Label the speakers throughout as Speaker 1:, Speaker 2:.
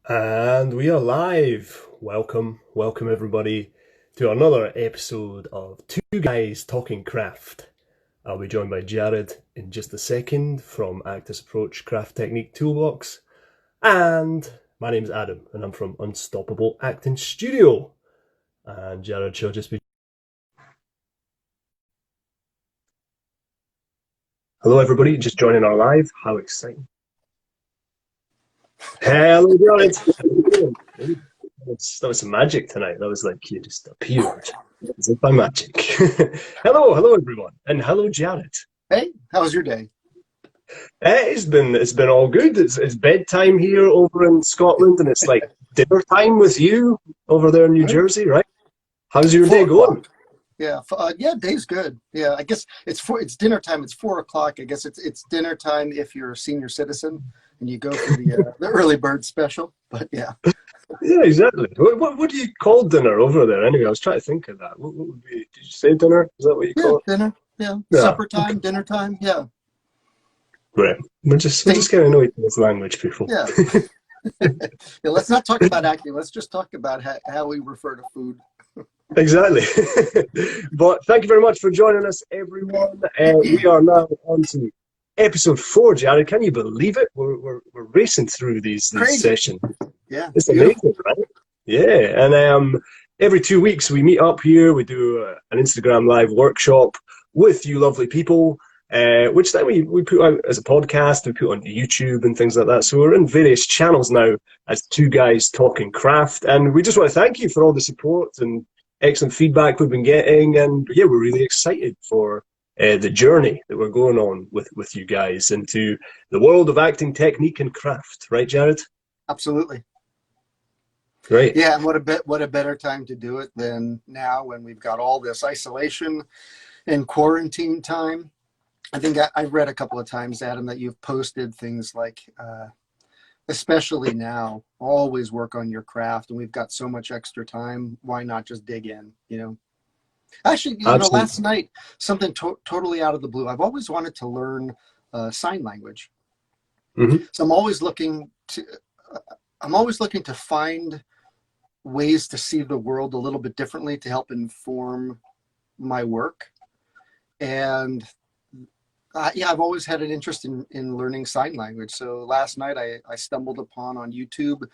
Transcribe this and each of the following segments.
Speaker 1: And we are live. Welcome everybody to another episode of Two Guys Talking Craft. I'll be joined by Jared in just a second from Actus Approach Craft Technique Toolbox. And my name's Adam and I'm from Unstoppable Acting Studio. And Jared shall just be... Hello everybody, just joining our live. How exciting. Hello Jared. That was some magic tonight. That was like you just appeared as if by magic. Hello everyone, and hello Jared.
Speaker 2: Hey, how was your day?
Speaker 1: It's been all good. It's bedtime here over in Scotland, and it's like dinner time with you over there in New Jersey, right? How's your day going?
Speaker 2: Yeah, day's good. Yeah, I guess it's dinner time. It's 4 o'clock. I guess it's dinner time if you're a senior citizen and you go for the early bird special. But yeah.
Speaker 1: Yeah, exactly. What do you call dinner over there? Anyway, I was trying to think of that. What would be? Did you say dinner? Is that what you call it?
Speaker 2: Dinner. Yeah, supper time, dinner time. Yeah.
Speaker 1: Right. We're just getting annoyed with this language, people.
Speaker 2: Yeah. Yeah. Let's not talk about acting. Let's just talk about how we refer to food.
Speaker 1: Exactly. But thank you very much for joining us, everyone. We are now on to episode 4, Jared. Can you believe it? We're racing through these sessions.
Speaker 2: Yeah.
Speaker 1: It's amazing, right? Yeah. And every 2 weeks we meet up here. We do an Instagram live workshop with you lovely people, which then we put out as a podcast, we put on YouTube and things like that. So we're in various channels now as Two Guys Talking Craft. And we just want to thank you for all the support and excellent feedback we've been getting. And yeah, we're really excited for the journey that we're going on with you guys into the world of acting technique and craft. Right, Jared?
Speaker 2: Absolutely.
Speaker 1: Great.
Speaker 2: Yeah, and what a better time to do it than now when we've got all this isolation and quarantine time. I think I've read a couple of times, Adam, that you've posted things like, especially now, always work on your craft, and we've got so much extra time. Why not just dig in, Actually, last night, something totally out of the blue. I've always wanted to learn sign language.
Speaker 1: Mm-hmm.
Speaker 2: So I'm always looking to find ways to see the world a little bit differently to help inform my work. And I've always had an interest in learning sign language. So last night I stumbled upon on YouTube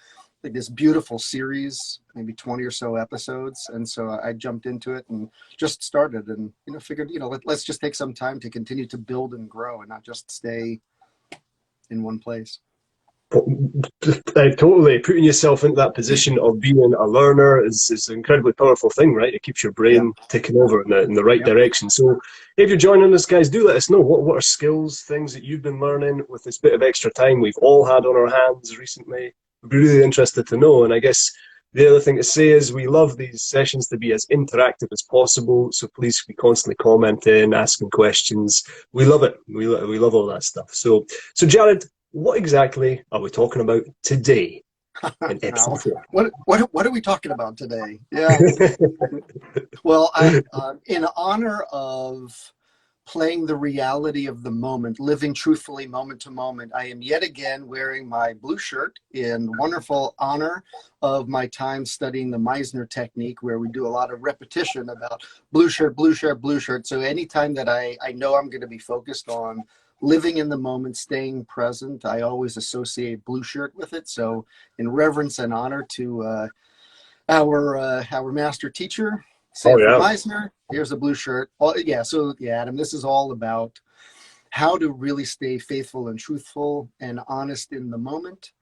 Speaker 2: like this beautiful series, maybe 20 or so episodes. And so I jumped into it and just started and, figured, let's just take some time to continue to build and grow and not just stay in one place.
Speaker 1: Totally. Putting yourself into that position of being a learner is an incredibly powerful thing, right? It keeps your brain ticking over in the right direction. So if you're joining us, guys, do let us know what are skills, things that you've been learning with this bit of extra time we've all had on our hands recently. We'd be really interested to know. And I guess the other thing to say is we love these sessions to be as interactive as possible. So please be constantly commenting, asking questions. We love it. We love all that stuff. So Jared, what exactly are we talking about today in episode 4?
Speaker 2: What are we talking about today? Yeah. Well, in honor of playing the reality of the moment, living truthfully moment to moment, I am yet again wearing my blue shirt in wonderful honor of my time studying the Meisner technique, where we do a lot of repetition about blue shirt, blue shirt, blue shirt. So anytime that I know I'm going to be focused on living in the moment, staying present, I always associate blue shirt with it. So in reverence and honor to our master teacher, Sanford Meisner, here's a blue shirt. Adam, this is all about how to really stay faithful and truthful and honest in the moment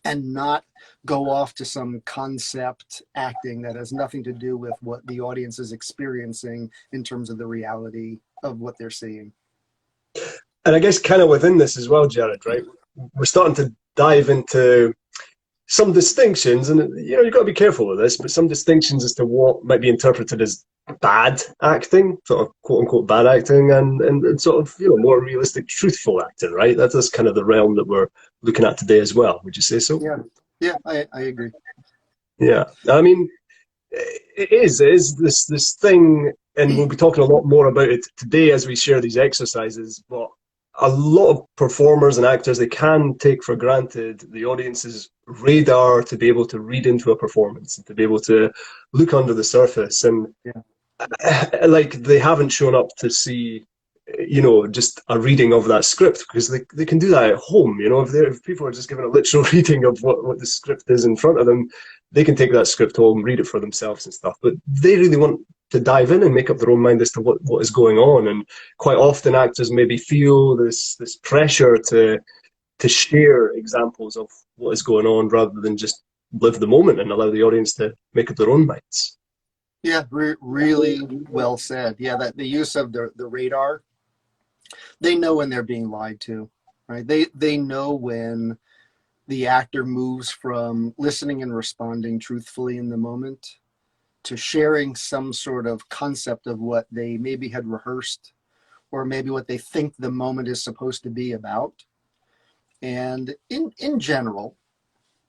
Speaker 2: and not go off to some concept acting that has nothing to do with what the audience is experiencing in terms of the reality of what they're seeing.
Speaker 1: And I guess kind of within this as well, Jared, right? We're starting to dive into some distinctions, and you've got to be careful with this, but some distinctions as to what might be interpreted as bad acting, sort of quote unquote bad acting, and sort of more realistic, truthful acting, right? That's kind of the realm that we're looking at today as well. Would you say so?
Speaker 2: Yeah, I agree.
Speaker 1: Yeah, I mean, it is this thing, and we'll be talking a lot more about it today as we share these exercises. But a lot of performers and actors, they can take for granted the audience's radar to be able to read into a performance and to be able to look under the surface. And
Speaker 2: Yeah.
Speaker 1: like they haven't shown up to see, you know, just a reading of that script, because they can do that at home. You know, if people are just given a literal reading of what the script is in front of them, they can take that script home, read it for themselves and stuff. But they really want to dive in and make up their own mind as to what is going on. And quite often actors maybe feel this pressure to share examples of what is going on rather than just live the moment and allow the audience to make up their own minds.
Speaker 2: Yeah, really well said. Yeah, that the use of the radar, they know when they're being lied to, right? They know when the actor moves from listening and responding truthfully in the moment to sharing some sort of concept of what they maybe had rehearsed, or maybe what they think the moment is supposed to be about. And in general,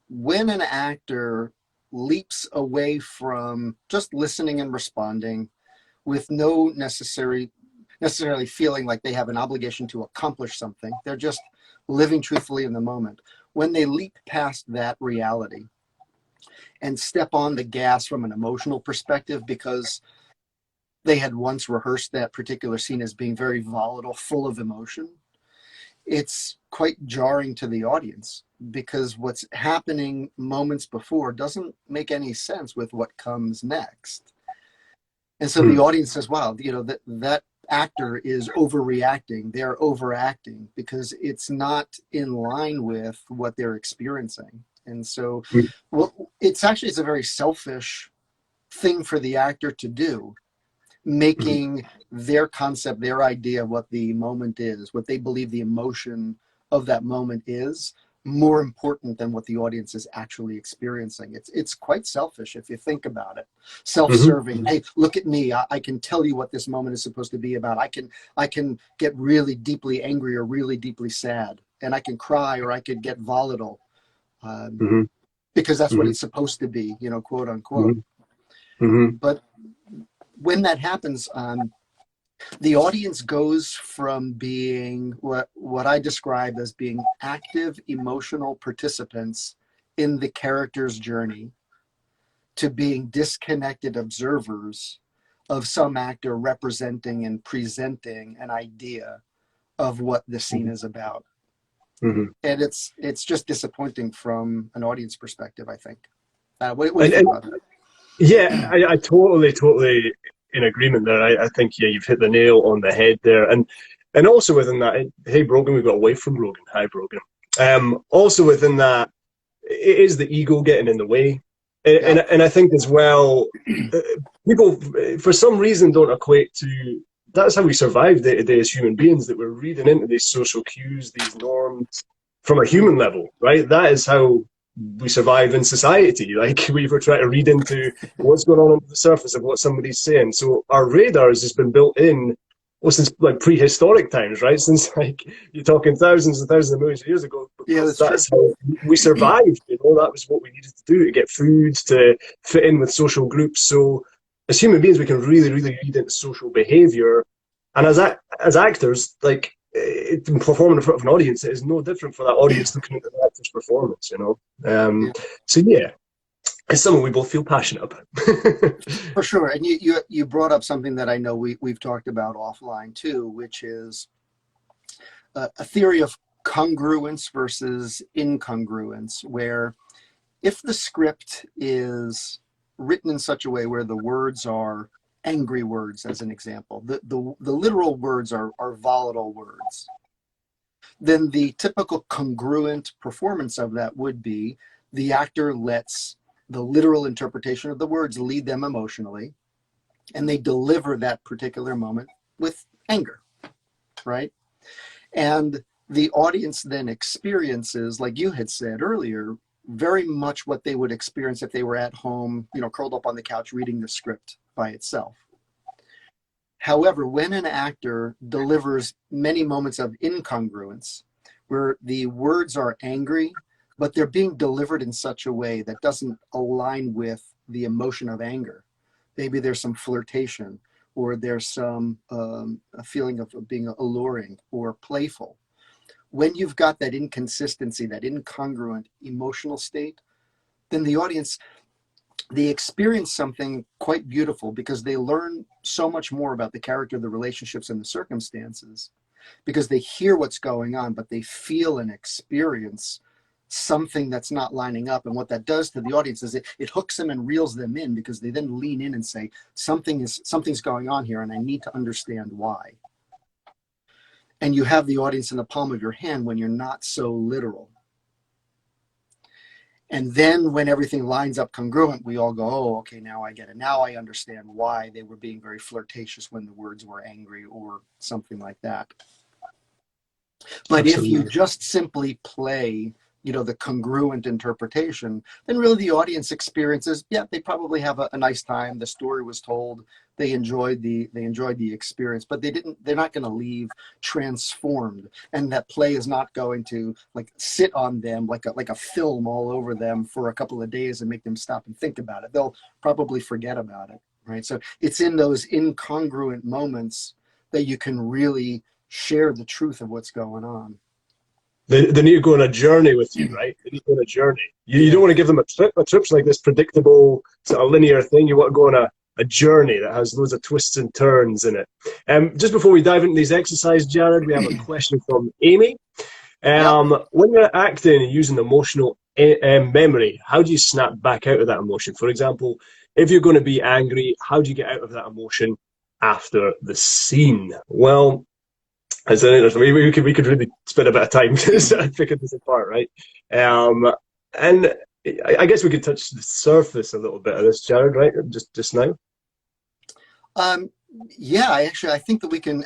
Speaker 2: when an actor leaps away from just listening and responding with no necessarily feeling like they have an obligation to accomplish something, they're just living truthfully in the moment. When they leap past that reality and step on the gas from an emotional perspective because they had once rehearsed that particular scene as being very volatile, full of emotion, it's quite jarring to the audience, because what's happening moments before doesn't make any sense with what comes next. And so the audience says, wow, you know, that actor is overreacting. They're overacting because it's not in line with what they're experiencing. And so, well, it's a very selfish thing for the actor to do, making their concept, their idea of what the moment is, what they believe the emotion of that moment is, more important than what the audience is actually experiencing. It's quite selfish if you think about it. Self-serving. Hey, look at me. I can tell you what this moment is supposed to be about. I can get really deeply angry or really deeply sad, and I can cry, or I could get volatile, because that's what it's supposed to be, you know, quote unquote. But when that happens, the audience goes from being what I describe as being active emotional participants in the character's journey to being disconnected observers of some actor representing and presenting an idea of what the scene is about. And it's just disappointing from an audience perspective, I think. What do you think about that?
Speaker 1: Yeah, I totally in agreement there. I think, yeah, you've hit the nail on the head there. And also within that, hey Brogan, we got away from Brogan. Hi Brogan. Also within that, it is the ego getting in the way. And I think as well, people for some reason don't equate to that's how we survive day to day as human beings, that we're reading into these social cues, these norms from a human level, right? That is how we survive in society. Like we were trying to read into what's going on under the surface of what somebody's saying. So our radar has just been built in, well, since like prehistoric times, right? Since like you're talking thousands and thousands of millions of years ago, because that's how we survived. You know, that was what we needed to do to get food, to fit in with social groups. So as human beings, we can really read into social behavior. And as actors, like performing in front of an audience, it is no different for that audience looking at the actor's performance, you know. So yeah, it's something we both feel passionate about.
Speaker 2: For sure. And you brought up something that I know we've talked about offline too, which is a theory of congruence versus incongruence, where if the script is written in such a way where the words are angry words, as an example, the literal words are volatile words, then the typical congruent performance of that would be the actor lets the literal interpretation of the words lead them emotionally, and they deliver that particular moment with anger, right? And the audience then experiences, like you had said earlier, very much what they would experience if they were at home, you know, curled up on the couch reading the script by itself. However, when an actor delivers many moments of incongruence, where the words are angry, but they're being delivered in such a way that doesn't align with the emotion of anger. Maybe there's some flirtation, or there's some a feeling of being alluring or playful. When you've got that inconsistency, that incongruent emotional state, then the audience, they experience something quite beautiful because they learn so much more about the character, the relationships, and the circumstances, because they hear what's going on, but they feel and experience something that's not lining up. And what that does to the audience is it hooks them and reels them in, because they then lean in and say, something's going on here and I need to understand why. And you have the audience in the palm of your hand when you're not so literal. And then when everything lines up congruent, we all go, oh, okay, now I get it. Now I understand why they were being very flirtatious when the words were angry or something like that. But
Speaker 1: Absolutely.
Speaker 2: if you just simply play, the congruent interpretation, then really the audience experiences, yeah, they probably have a nice time. The story was told. They enjoyed the experience, but they're not going to leave transformed. And that play is not going to like sit on them like a film all over them for a couple of days and make them stop and think about it. They'll probably forget about it, right? So it's in those incongruent moments that you can really share the truth of what's going on.
Speaker 1: They need to go on a journey with you, right? They need to go on a journey. You don't want to give them a trip. A trip's like this predictable sort of linear thing. You want to go on a journey that has loads of twists and turns in it. Just before we dive into these exercises, Jared, we have a question from Amy. When you're acting and using emotional memory, how do you snap back out of that emotion? For example, if you're going to be angry, how do you get out of that emotion after the scene? Well, it's an interesting. We could really spend a bit of time picking this apart, right? And I guess we could touch the surface a little bit of this, Jared, right? Just now.
Speaker 2: Yeah, I think that we can.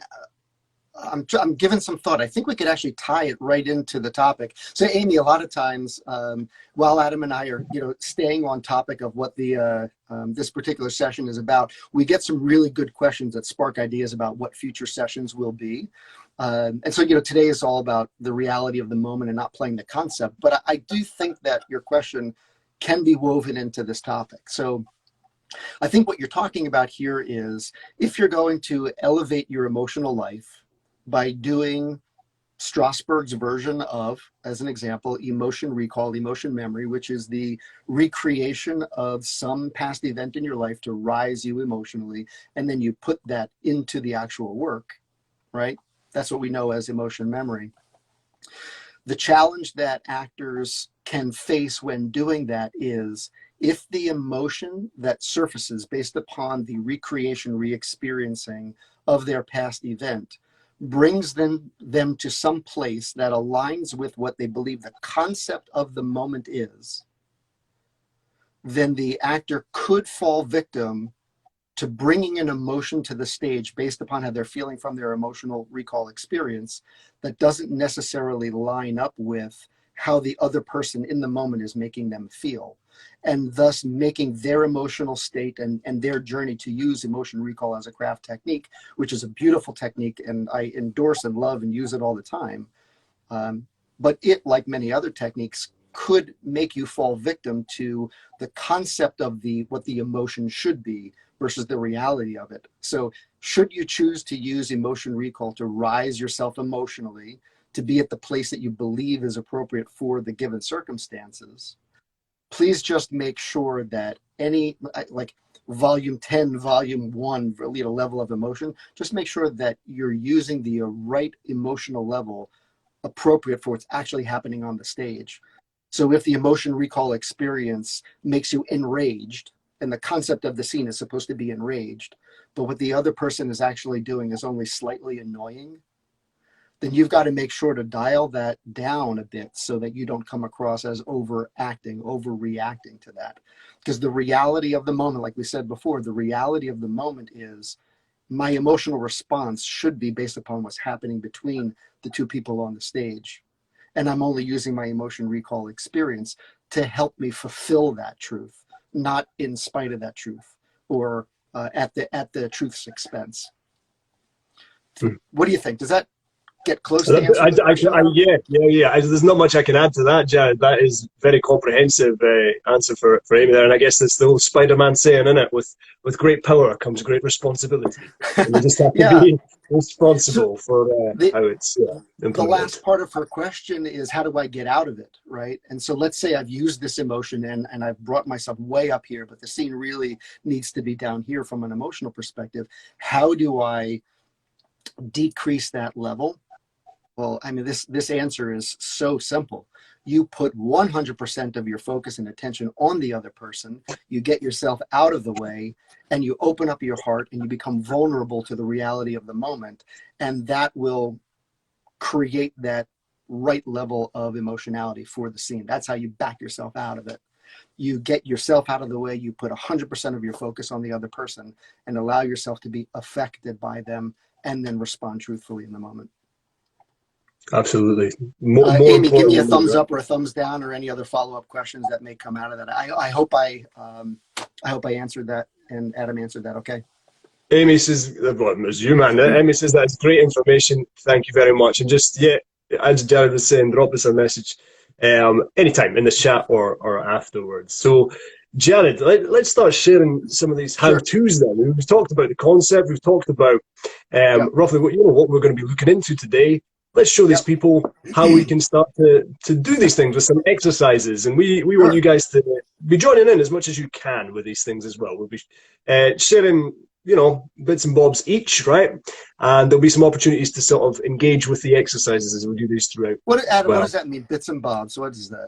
Speaker 2: I'm giving some thought. I think we could actually tie it right into the topic. So, Amy, a lot of times, while Adam and I are, staying on topic of what the this particular session is about, we get some really good questions that spark ideas about what future sessions will be. And so, today is all about the reality of the moment and not playing the concept. But I do think that your question can be woven into this topic. So I think what you're talking about here is if you're going to elevate your emotional life by doing Strasberg's version of, as an example, emotion recall, emotion memory, which is the recreation of some past event in your life to rise you emotionally, and then you put that into the actual work, right? That's what we know as emotion memory. The challenge that actors can face when doing that is if the emotion that surfaces based upon the recreation, re-experiencing of their past event brings them to some place that aligns with what they believe the concept of the moment is, then the actor could fall victim to bringing an emotion to the stage based upon how they're feeling from their emotional recall experience that doesn't necessarily line up with how the other person in the moment is making them feel, and thus making their emotional state and their journey to use emotion recall as a craft technique, which is a beautiful technique, and I endorse and love and use it all the time. But it, like many other techniques, could make you fall victim to the concept of what the emotion should be versus the reality of it. So should you choose to use emotion recall to rise yourself emotionally, to be at the place that you believe is appropriate for the given circumstances, please just make sure that any, like volume 10, volume 1, level of emotion, just make sure that you're using the right emotional level appropriate for what's actually happening on the stage. So if the emotion recall experience makes you enraged, and the concept of the scene is supposed to be enraged, but what the other person is actually doing is only slightly annoying, then you've got to make sure to dial that down a bit so that you don't come across as overacting, overreacting to that. Because the reality of the moment, like we said before, the reality of the moment is my emotional response should be based upon what's happening between the two people on the stage. And I'm only using my emotion recall experience to help me fulfill that truth, not in spite of that truth or at the truth's expense. What do you think? Does that get close to answering the question?
Speaker 1: Yeah. There's not much I can add to that, Jared. That is very comprehensive answer for Amy there. And I guess that's the old Spider-Man saying, isn't it? With great power comes great responsibility. And you just have to be responsible for how it's implemented.
Speaker 2: The last part of her question is, how do I get out of it, right? And so let's say I've used this emotion and I've brought myself way up here, but the scene really needs to be down here from an emotional perspective. How do I decrease that level? Well, I mean, this answer is so simple. You put 100% of your focus and attention on the other person. You get yourself out of the way and you open up your heart and you become vulnerable to the reality of the moment. And that will create that right level of emotionality for the scene. That's how you back yourself out of it. You get yourself out of the way. You put 100% of your focus on the other person and allow yourself to be affected by them and then respond truthfully in the moment.
Speaker 1: Absolutely.
Speaker 2: Amy, give me a thumbs up or a thumbs down or any other follow-up questions that may come out of that. I hope I answered that and Adam answered that. Okay.
Speaker 1: Amy says, well, it was you, man. Amy says that's great information. Thank you very much. And just, as Jared was saying, drop us a message anytime in the chat or afterwards. So, Jared, let's start sharing some of these how-tos then. We've talked about the concept. We've talked about roughly what we're going to be looking into today. Let's show these people how we can start to do these things with some exercises. And we want you guys to be joining in as much as you can with these things as well. We'll be sharing, bits and bobs each, right? And there'll be some opportunities to sort of engage with the exercises as we do these throughout.
Speaker 2: Adam, what does that mean, bits and bobs? What is that?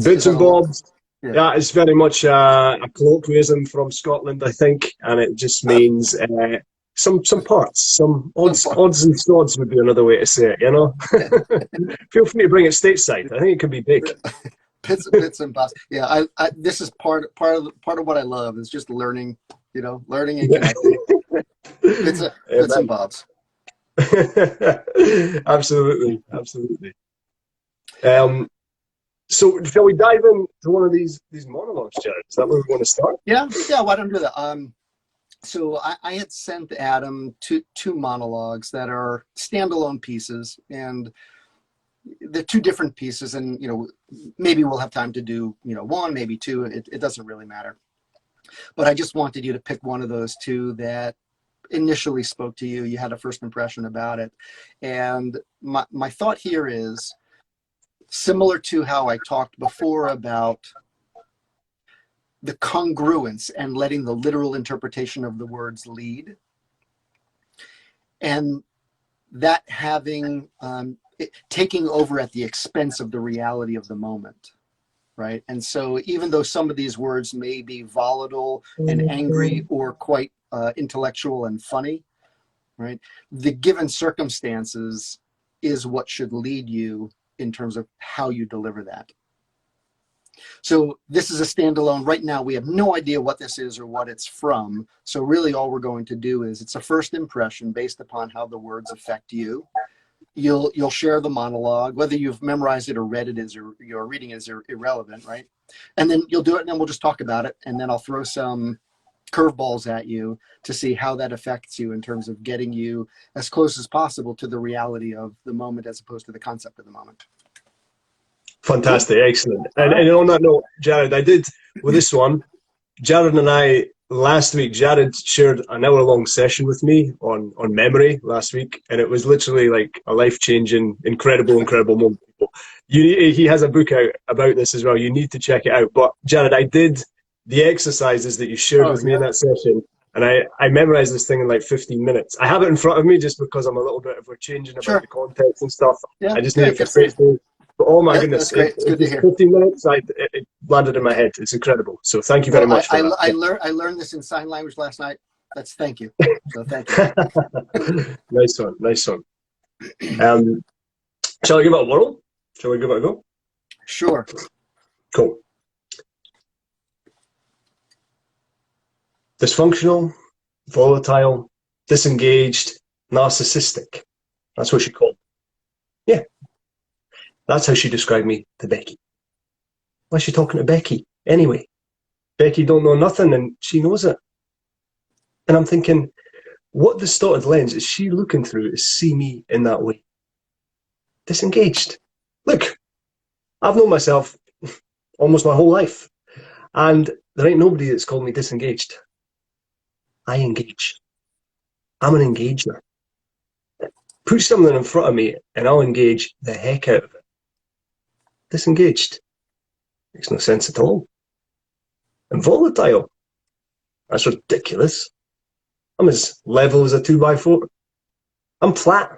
Speaker 1: Bits and bobs. Yeah, it's very much a colloquialism from Scotland, I think. And it just means... some parts, some odds and sods would be another way to say it, Feel free to bring it stateside. I think it could be big.
Speaker 2: Bits and bobs. Yeah, this is part of what I love is just learning, learning and connecting. Bits and bobs. Absolutely.
Speaker 1: So shall we dive into one of these monologues, Jared? Is that where we want to start?
Speaker 2: Yeah, why don't we do that? So I had sent Adam two monologues that are standalone pieces, and they're two different pieces. And maybe we'll have time to do one, maybe two. It doesn't really matter. But I just wanted you to pick one of those two that initially spoke to you. You had a first impression about it, and my thought here is similar to how I talked before about the congruence and letting the literal interpretation of the words lead, and that having taking over at the expense of the reality of the moment, right? And so even though some of these words may be volatile and angry or quite intellectual and funny, right, the given circumstances is what should lead you in terms of how you deliver that. So this is a standalone. Right now, we have no idea what this is or what it's from. So really all we're going to do is it's a first impression based upon how the words affect you. You'll share the monologue, whether you've memorized it or read it or you're reading it is irrelevant, right? And then you'll do it and then we'll just talk about it. And then I'll throw some curveballs at you to see how that affects you in terms of getting you as close as possible to the reality of the moment as opposed to the concept of the moment.
Speaker 1: Fantastic, excellent. And on that note, Jared, I did with this one, Jared and I, last week, Jared shared an hour-long session with me on memory last week, and it was literally like a life-changing, incredible moment. He has a book out about this as well. You need to check it out. But Jared, I did the exercises that you shared with me in that session, and I memorized this thing in like 15 minutes. I have it in front of me just because I'm a little bit, if we're changing about the context and stuff, I just need it for safety. But oh my goodness,
Speaker 2: it's good to hear.
Speaker 1: 15 minutes, it landed in my head. It's incredible. So thank you very much for that.
Speaker 2: I learned this in sign language last night. Thank you. So thank you.
Speaker 1: Nice one. Shall I give it a whirl? Shall we give it a go?
Speaker 2: Sure.
Speaker 1: Cool. Dysfunctional, volatile, disengaged, narcissistic. That's what she called. Yeah. That's how she described me to Becky. Why is she talking to Becky anyway? Becky don't know nothing and she knows it. And I'm thinking, what distorted lens is she looking through to see me in that way? disengaged. Look, I've known myself almost my whole life, and there ain't nobody that's called me disengaged. I engage. I'm an engager. Put something in front of me and I'll engage the heck out of it. Disengaged. Makes no sense at all. And volatile. That's ridiculous. I'm as level as a 2x4. I'm flat.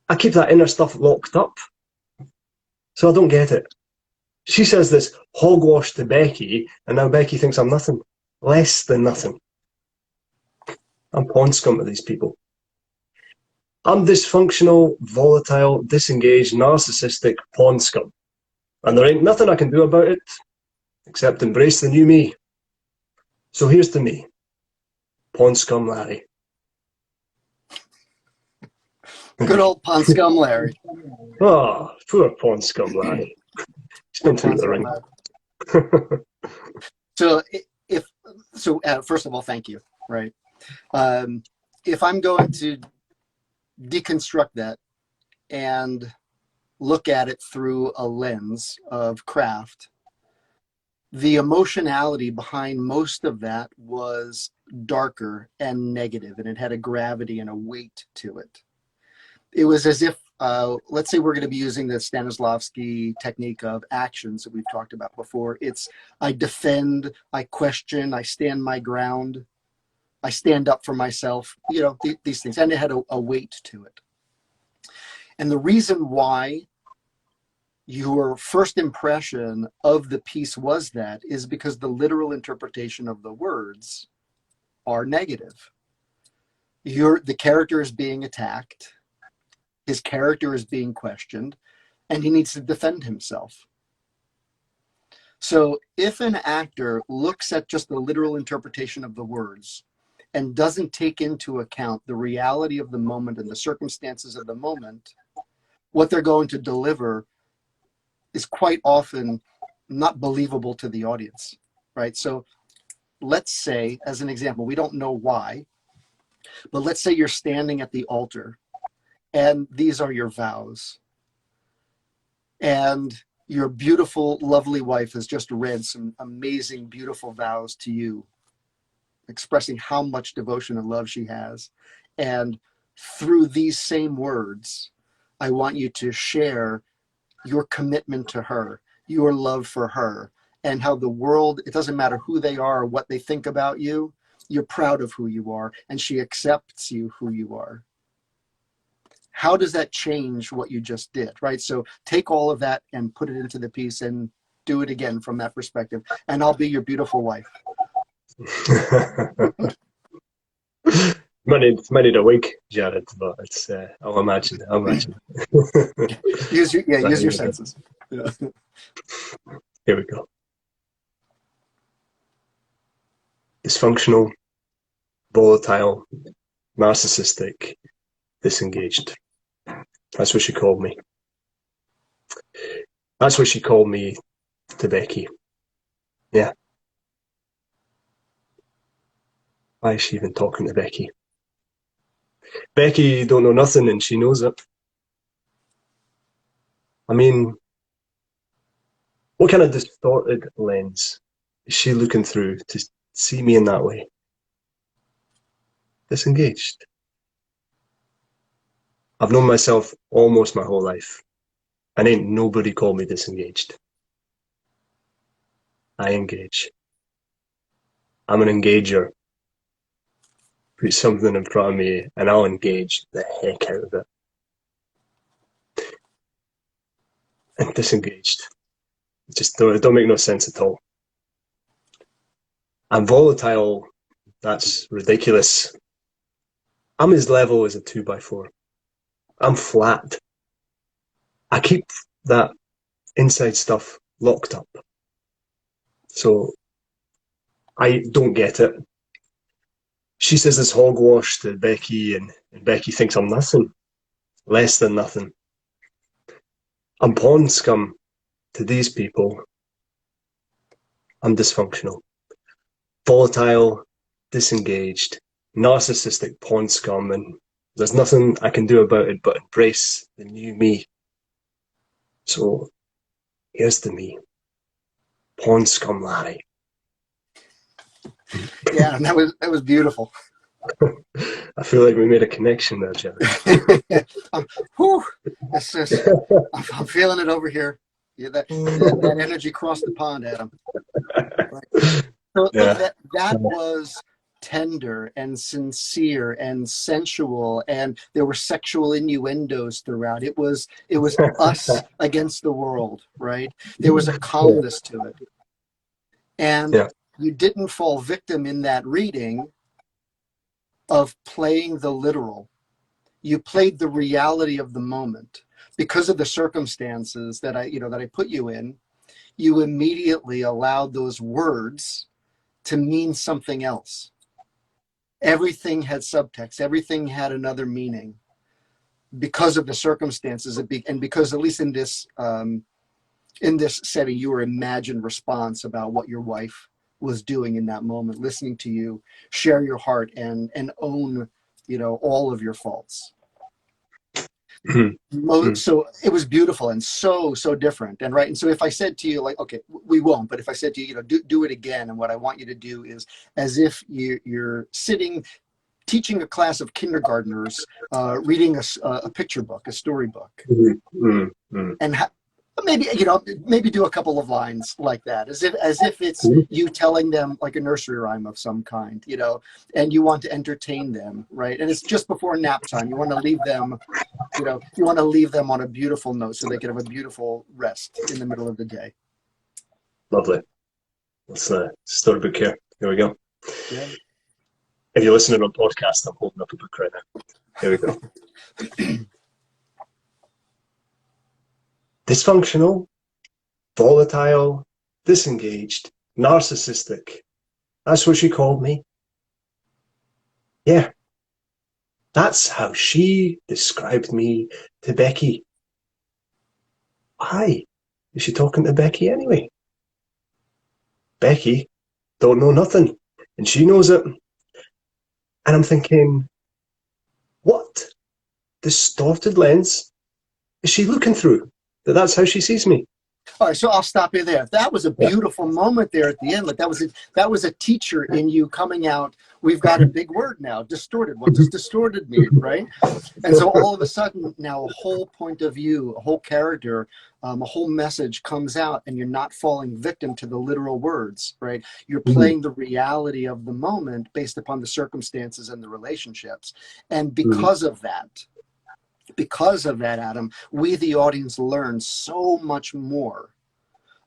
Speaker 1: I keep that inner stuff locked up. So I don't get it. She says this hogwash to Becky, and now Becky thinks I'm nothing. Less than nothing. I'm pond scum to these people. I'm dysfunctional, volatile, disengaged, narcissistic pond scum. And there ain't nothing I can do about it except embrace the new me. So here's to me, Pond Scum Larry.
Speaker 2: Good old Pond Scum Larry.
Speaker 1: Oh, poor Pond Scum Larry. He's been through the ring.
Speaker 2: So, first of all, thank you. Right. If I'm going to deconstruct that and look at it through a lens of craft, the emotionality behind most of that was darker and negative, and it had a gravity and a weight to it. It was as if, let's say we're going to be using the Stanislavski technique of actions that we've talked about before. It's I defend, I question, I stand my ground, I stand up for myself, these things. And it had a weight to it. And the reason why your first impression of the piece was that is because the literal interpretation of the words are negative. The character is being attacked, his character is being questioned, and he needs to defend himself. So if an actor looks at just the literal interpretation of the words and doesn't take into account the reality of the moment and the circumstances of the moment, what they're going to deliver is quite often not believable to the audience, right? So let's say, as an example, we don't know why, but let's say you're standing at the altar and these are your vows. And your beautiful, lovely wife has just read some amazing, beautiful vows to you, expressing how much devotion and love she has. And through these same words, I want you to share your commitment to her, your love for her, and how the world, it doesn't matter who they are or what they think about you, you're proud of who you are, and she accepts you who you are. How does that change what you just did, right? So take all of that and put it into the piece and do it again from that perspective, and I'll be your beautiful wife.
Speaker 1: Might need a wig, Jared, but it's I'll imagine.
Speaker 2: use your senses. Yeah.
Speaker 1: Here we go. Dysfunctional, volatile, narcissistic, disengaged. That's what she called me. That's what she called me to Becky. Yeah. Why is she even talking to Becky? Becky don't know nothing and she knows it. I mean, what kind of distorted lens is she looking through to see me in that way? Disengaged. I've known myself almost my whole life, and ain't nobody called me disengaged. I engage. I'm an engager. Put something in front of me, and I'll engage the heck out of it. And disengaged. It just don't make no sense at all. I'm volatile. That's ridiculous. I'm as level as a 2x4. I'm flat. I keep that inside stuff locked up. So I don't get it. She says this hogwash to Becky, and Becky thinks I'm nothing. Less than nothing. I'm pond scum to these people. I'm dysfunctional. Volatile, disengaged, narcissistic pond scum, and There's nothing I can do about it but embrace the new me. So here's the me. Pond Scum Larry.
Speaker 2: Yeah, and that was beautiful.
Speaker 1: I feel like we made a connection there, Jerry.
Speaker 2: Whew, it's just, I'm feeling it over here. Yeah, that energy crossed the pond, Adam. Right. So
Speaker 1: Yeah.
Speaker 2: that was tender and sincere and sensual, and there were sexual innuendos throughout. It was us against the world, right? There was a calmness to it, and
Speaker 1: Yeah.
Speaker 2: you didn't fall victim in that reading of playing the literal. You played the reality of the moment because of the circumstances that I put you in. You immediately allowed those words to mean something else. Everything had subtext. Everything had another meaning because of the circumstances, and because, at least in this setting, your imagined response about what your wife was doing in that moment, listening to you share your heart and own, all of your faults. So it was beautiful and so different, and right. And so if I said to you, like, okay, we won't, but if I said to you, do it again, and what I want you to do is, as if you're sitting teaching a class of kindergartners, reading a picture book, a storybook, and maybe do a couple of lines like that, as if it's you telling them like a nursery rhyme of some kind, and you want to entertain them, right? And it's just before nap time. You want to leave them, you want to leave them on a beautiful note so they can have a beautiful rest in the middle of the day.
Speaker 1: Lovely. Let's storybook here. Here we go.
Speaker 2: Yeah.
Speaker 1: If you're listening on podcast, I'm holding up a book right now. Here we go. Dysfunctional, volatile, disengaged, narcissistic. That's what she called me. Yeah. That's how she described me to Becky. Why is she talking to Becky anyway? Becky don't know nothing, and she knows it. And I'm thinking, what distorted lens is she looking through? That's how she sees me.
Speaker 2: All right, so I'll stop you there. That was a beautiful moment there at the end. Like that was a teacher in you coming out. We've got a big word now, distorted. What does distorted mean, right? And so all of a sudden now a whole point of view, a whole character, a whole message comes out, and you're not falling victim to the literal words, right? You're playing the reality of the moment based upon the circumstances and the relationships. And because of that, Adam, we, the audience, learn so much more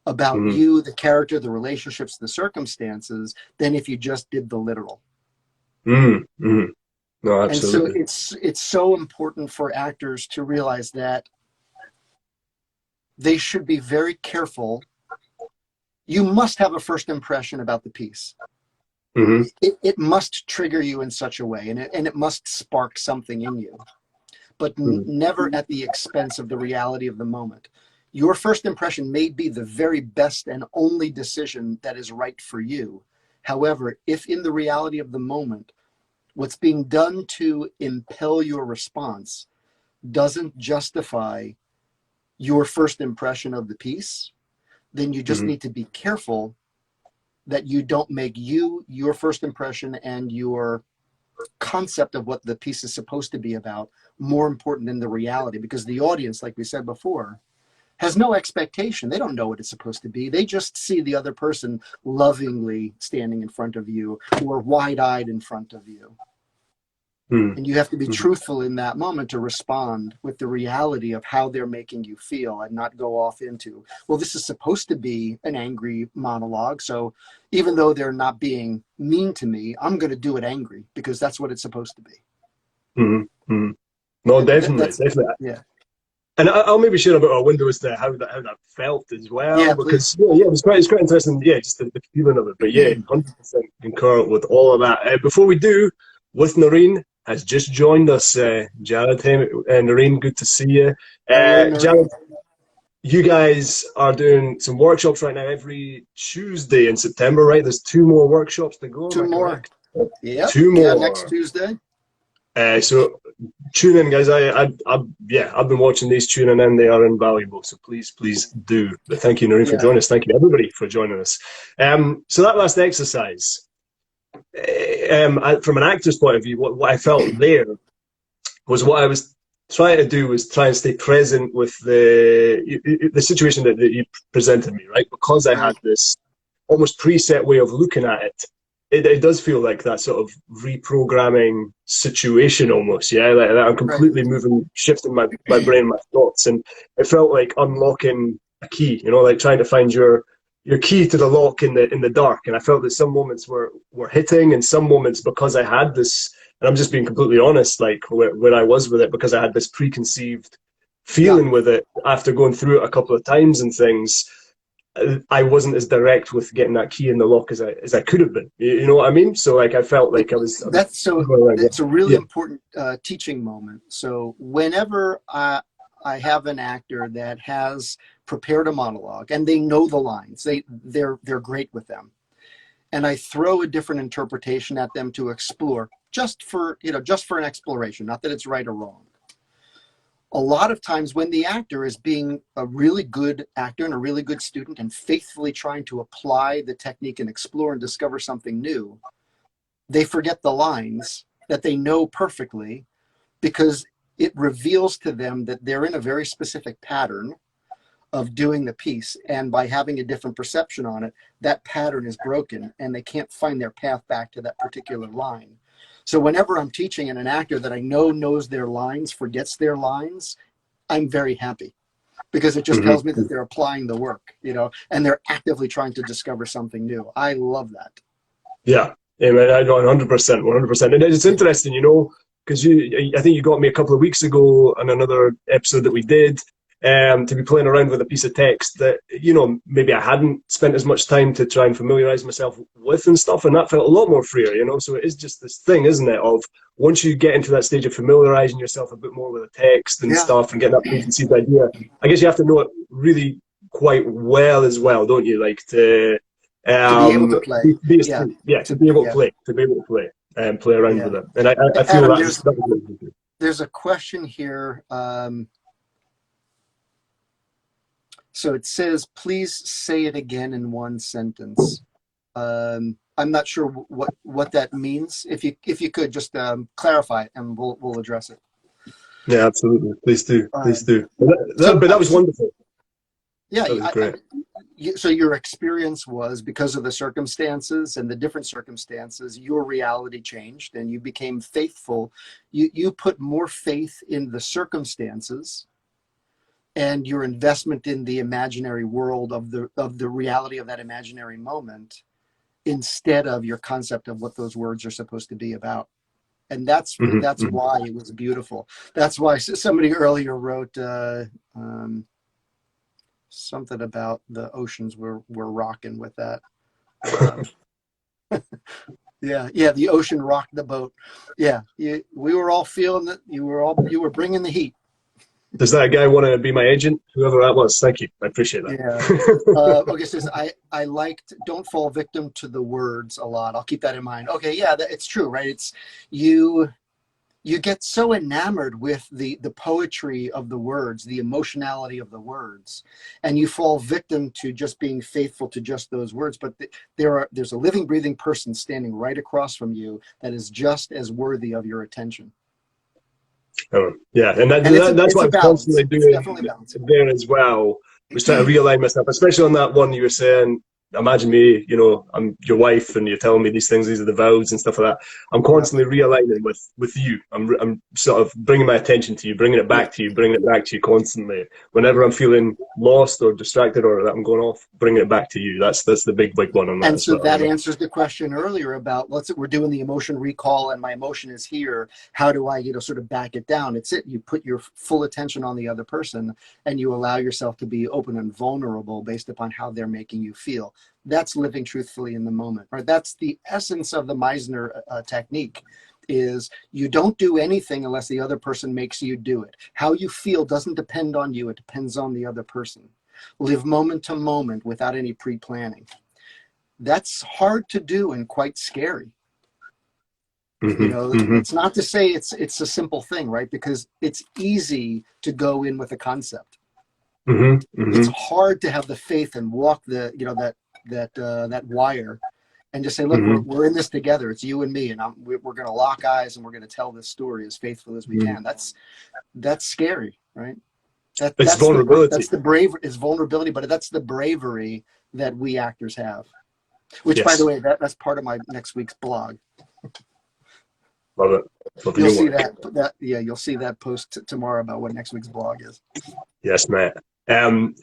Speaker 2: about you, the character, the relationships, the circumstances, than if you just did the literal.
Speaker 1: No, absolutely.
Speaker 2: And so it's so important for actors to realize that they should be very careful. You must have a first impression about the piece. It must trigger you in such a way, and it must spark something in you, but never at the expense of the reality of the moment. Your first impression may be the very best and only decision that is right for you. However, if in the reality of the moment, what's being done to impel your response doesn't justify your first impression of the piece, then you just need to be careful that you don't make your first impression and your concept of what the piece is supposed to be about more important than the reality, because the audience, like we said before, has no expectation. They don't know what it's supposed to be. They just see the other person lovingly standing in front of you or wide-eyed in front of you. And you have to be truthful in that moment to respond with the reality of how they're making you feel, and not go off into, well, this is supposed to be an angry monologue, so even though they're not being mean to me, I'm going to do it angry because that's what it's supposed to be.
Speaker 1: No, definitely.
Speaker 2: Yeah.
Speaker 1: And I'll maybe share a bit of a window as to how that felt as well,
Speaker 2: Yeah,
Speaker 1: because it's quite interesting. Yeah, just the feeling of it. But yeah, 100% concur with all of that. Before we do, with Noreen has just joined us. Jared, hey, Noreen, good to see you. Jared, you guys are doing some workshops right now every Tuesday in September, right? There's 2 more workshops to go.
Speaker 2: Two more. Yeah.
Speaker 1: 2 more.
Speaker 2: Yeah, next Tuesday.
Speaker 1: So tune in, guys. Yeah, I've been watching these, tuning in. They are invaluable. So please do. But thank you, Noreen, for
Speaker 2: Yeah.
Speaker 1: joining us. Thank you, everybody, for joining us. So that last exercise, from an actor's point of view, what I felt there was what I was trying to do was try and stay present with the situation that you presented me, right? Because I had this almost preset way of looking at it. It does feel like that sort of reprogramming situation almost, yeah? Like I'm completely moving, shifting my brain, my thoughts, and it felt like unlocking a key, you know, like trying to find your key to the lock in the dark. And I felt that some moments were hitting, and some moments, because I had this, and I'm just being completely honest, like where I was with it, because I had this preconceived feeling with it after going through it a couple of times and things. I wasn't as direct with getting that key in the lock as I could have been. You know what I mean? So like I felt like I was.
Speaker 2: It's a really important teaching moment. So whenever I have an actor that has prepared a monologue and they know the lines, they're great with them, and I throw a different interpretation at them to explore, just for an exploration, not that it's right or wrong. A lot of times when the actor is being a really good actor and a really good student and faithfully trying to apply the technique and explore and discover something new, they forget the lines that they know perfectly, because it reveals to them that they're in a very specific pattern of doing the piece. And by having a different perception on it, that pattern is broken and they can't find their path back to that particular line. So whenever I'm teaching and an actor that I know knows their lines forgets their lines, I'm very happy, because it just tells me that they're applying the work, and they're actively trying to discover something new. I love that.
Speaker 1: Yeah, I know 100%, 100%. And it's interesting, because I think you got me a couple of weeks ago on another episode that we did, to be playing around with a piece of text that, maybe I hadn't spent as much time to try and familiarize myself with and stuff, and that felt a lot more freer, So it is just this thing, isn't it, of once you get into that stage of familiarizing yourself a bit more with the text and stuff and getting that preconceived idea, I guess you have to know it really quite well as well, don't you? Like to
Speaker 2: be able to play.
Speaker 1: to be able to play and play around with it. And I feel
Speaker 2: Adam, there's a question here. So it says, please say it again in one sentence. I'm not sure what that means. If you could just clarify it, and we'll address it.
Speaker 1: Yeah, absolutely. Please do. Please do. But that was wonderful.
Speaker 2: Yeah,
Speaker 1: that was great.
Speaker 2: So your experience was, because of the circumstances and the different circumstances, your reality changed and you became faithful. You put more faith in the circumstances and your investment in the imaginary world of the reality of that imaginary moment, instead of your concept of what those words are supposed to be about. And that's why it was beautiful. That's why somebody earlier wrote something about the oceans were rocking with that. Yeah, the ocean rocked the boat. Yeah, we were all feeling that. You were bringing the heat.
Speaker 1: Does that guy want to be my agent? Whoever that was, thank you. I appreciate that.
Speaker 2: Yeah. Okay, says I liked "Don't Fall Victim to the Words" a lot. I'll keep that in mind. Okay, yeah, it's true, right? It's you get so enamored with the poetry of the words, the emotionality of the words, and you fall victim to just being faithful to just those words. But there's a living, breathing person standing right across from you that is just as worthy of your attention.
Speaker 1: Yeah, and that's what I'm constantly doing there as well. Was trying to realign myself, especially on that one you were saying. Imagine me, I'm your wife, and you're telling me these things. These are the vows and stuff like that. I'm constantly realigning with you. I'm sort of bringing my attention to you, bringing it back to you constantly. Whenever I'm feeling lost or distracted or that I'm going off, bringing it back to you. That's the big one on that.
Speaker 2: And so that answers the question earlier about we're doing the emotion recall, and my emotion is here. How do I, sort of back it down? It's it. You put your full attention on the other person, and you allow yourself to be open and vulnerable based upon how they're making you feel. That's living truthfully in the moment, right? That's the essence of the Meisner technique. Is you don't do anything unless the other person makes you do it. How you feel doesn't depend on you. It depends on the other person. Live moment to moment without any pre-planning. That's hard to do and quite scary. You
Speaker 1: Mm-hmm.
Speaker 2: know,
Speaker 1: Mm-hmm.
Speaker 2: it's not to say it's a simple thing, right? Because it's easy to go in with a concept.
Speaker 1: Mm-hmm.
Speaker 2: It's
Speaker 1: Mm-hmm.
Speaker 2: hard to have the faith and walk the, you know, that wire and just say, look,
Speaker 1: Mm-hmm.
Speaker 2: we're in this together. It's you and me, and we're going to lock eyes and we're going to tell this story as faithful as we
Speaker 1: Mm-hmm.
Speaker 2: can. That's scary, right?
Speaker 1: It's
Speaker 2: That's
Speaker 1: vulnerability.
Speaker 2: the brave is vulnerability, but that's the bravery that we actors have. Which, by the
Speaker 1: Yes.
Speaker 2: way, that's part of my next week's blog.
Speaker 1: Love it. Love
Speaker 2: You'll
Speaker 1: your
Speaker 2: see
Speaker 1: work.
Speaker 2: that yeah, you'll see that post tomorrow about what next week's blog is.
Speaker 1: Yes, Matt. And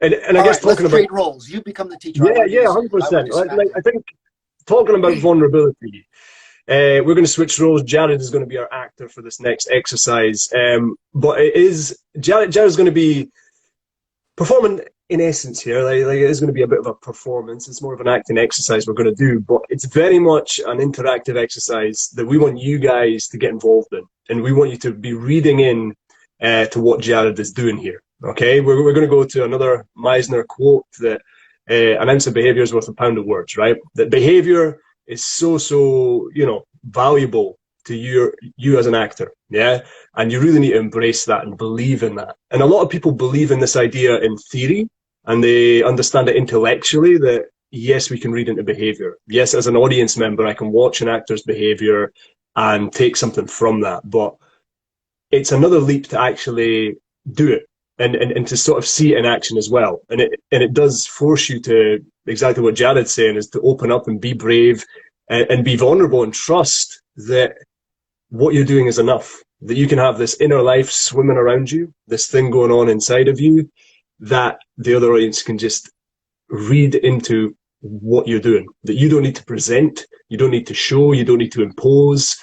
Speaker 1: I
Speaker 2: All
Speaker 1: guess
Speaker 2: right, let's
Speaker 1: talking about,
Speaker 2: trade roles. You become the teacher. I
Speaker 1: yeah,
Speaker 2: want to do
Speaker 1: yeah,
Speaker 2: this. I want
Speaker 1: 100%.
Speaker 2: to do Smack
Speaker 1: I
Speaker 2: Talk.
Speaker 1: think talking about vulnerability, we're going to switch roles. Jared is going to be our actor for this next exercise. But Jared's going to be performing in essence here. Like it is going to be a bit of a performance. It's more of an acting exercise we're going to do, but it's very much an interactive exercise that we want you guys to get involved in, and we want you to be reading in to what Jared is doing here. Okay, we're going to go to another Meisner quote that an ounce of behavior is worth a pound of words. Right? That behavior is so valuable to you as an actor. Yeah, and you really need to embrace that and believe in that. And a lot of people believe in this idea in theory, and they understand it intellectually that yes, we can read into behavior. Yes, as an audience member, I can watch an actor's behavior and take something from that. But it's another leap to actually do it and to sort of see it in action as well. And it does force you to, exactly what Jared's saying, is to open up and be brave and be vulnerable and trust that what you're doing is enough, that you can have this inner life swimming around you, this thing going on inside of you, that the other audience can just read into what you're doing, that you don't need to present, you don't need to show, you don't need to impose,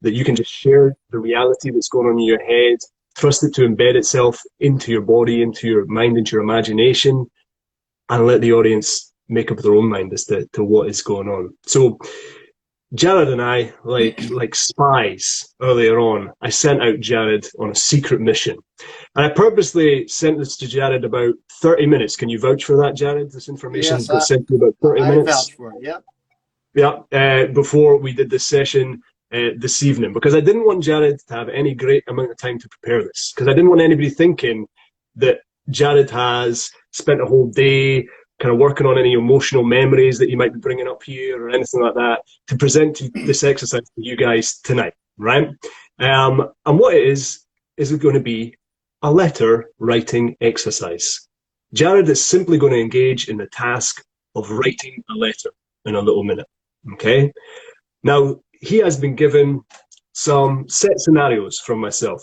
Speaker 1: that you can just share the reality that's going on in your head, trust it to embed itself into your body, into your mind, into your imagination, and let the audience make up their own mind as to what is going on. So Jared and I, like spies earlier on, I sent out Jared on a secret mission. And I purposely sent this to Jared about 30 minutes. Can you vouch for that, Jared? This information
Speaker 2: Yes,
Speaker 1: got sent to you about 30
Speaker 2: I vouch
Speaker 1: minutes.
Speaker 2: for it. Yep.
Speaker 1: Yeah, before we did this session this evening, because I didn't want Jared to have any great amount of time to prepare this, because I didn't want anybody thinking that Jared has spent a whole day kind of working on any emotional memories that you might be bringing up here or anything like that to present this exercise to you guys tonight, right? And what it is going to be a letter writing exercise. Jared is simply going to engage in the task of writing a letter in a little minute. Okay. Now, he has been given some set scenarios from myself.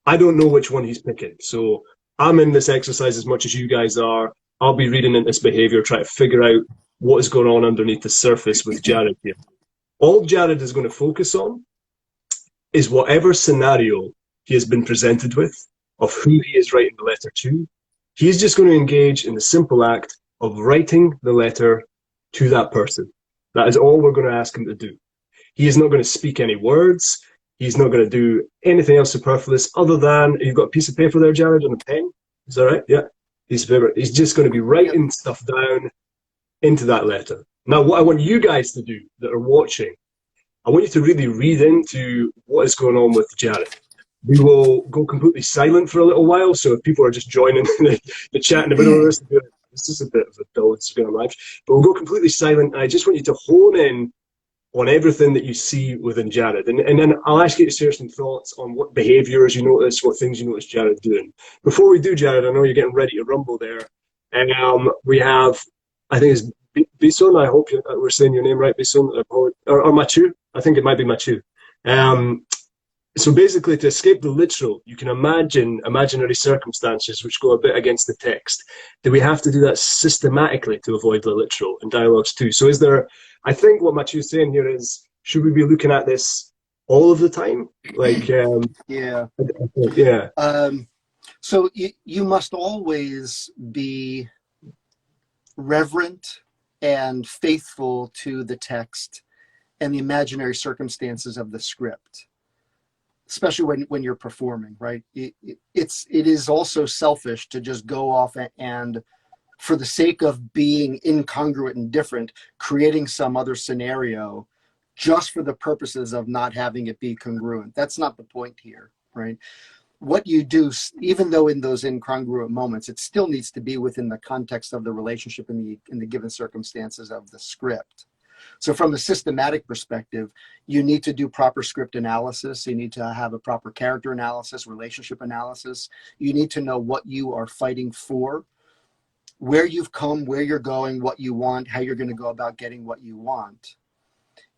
Speaker 1: I don't know which one he's picking. So I'm in this exercise as much as you guys are. I'll be reading in this behavior, trying to figure out what is going on underneath the surface with Jared here. All Jared is going to focus on is whatever scenario he has been presented with of who he is writing the letter to. He's just going to engage in the simple act of writing the letter to that person. That is all we're going to ask him to do. He is not going to speak any words. He's not going to do anything else superfluous other than, you've got a piece of paper there, Jared, and a pen. Is that right? Yeah. Piece of paper. He's just going to be
Speaker 2: Yep.
Speaker 1: writing stuff down into that letter. Now, what I want you guys to do that are watching, I want you to really read into what is going on with Jared. We will go completely silent for a little while, so if people are just joining the chat in the middle of this, this is a bit of a dull Instagram live, but we'll go completely silent, and I just want you to hone in on everything that you see within Jared. And then I'll ask you to share some thoughts on what behaviours you notice, what things you notice Jared doing. Before we do, Jared, I know you're getting ready to rumble there. And we have, I think it's Bison. I hope we're saying your name right, Bison, or Machu. I think it might be Machu. So basically, to escape the literal, you can imagine imaginary circumstances which go a bit against the text. Do we have to do that systematically to avoid the literal in dialogues too? So is there, I think what Matthew's saying here is, should we be looking at this all of the time? Like,
Speaker 2: Yeah.
Speaker 1: yeah.
Speaker 2: So you must always be reverent and faithful to the text and the imaginary circumstances of the script, especially when you're performing, right? It is also selfish to just go off and for the sake of being incongruent and different, creating some other scenario just for the purposes of not having it be congruent. That's not the point here, right? What you do, even though in those incongruent moments, it still needs to be within the context of the relationship in the given circumstances of the script. So from a systematic perspective, you need to do proper script analysis. You need to have a proper character analysis, relationship analysis. You need to know what you are fighting for, where you've come, where you're going, what you want, how you're going to go about getting what you want.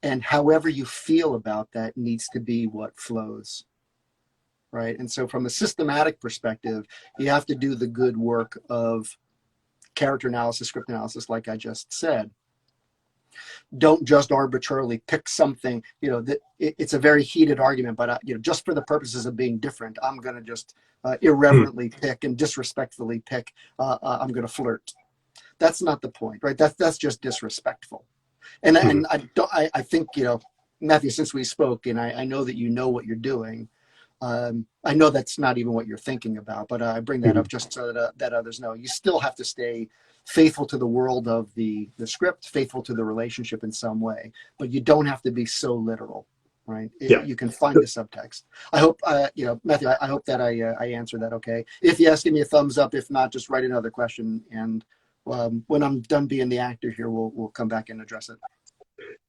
Speaker 2: And however you feel about that needs to be what flows. Right. And so from a systematic perspective, you have to do the good work of character analysis, script analysis, like I just said. Don't just arbitrarily pick something, that it's a very heated argument, but just for the purposes of being different, I'm going to just irreverently pick and disrespectfully pick, I'm going to flirt. That's not the point, right? That's just disrespectful. And I think, Matthew, since we spoke, and I know that you know what you're doing, I know that's not even what you're thinking about, but I bring that up just so that others know. You still have to stay faithful to the world of the script, faithful to the relationship in some way, but you don't have to be so literal, right? You can find the subtext. I hope, Matthew, I hope that I answered that okay. If yes, give me a thumbs up. If not, just write another question. And when I'm done being the actor here, we'll come back and address it.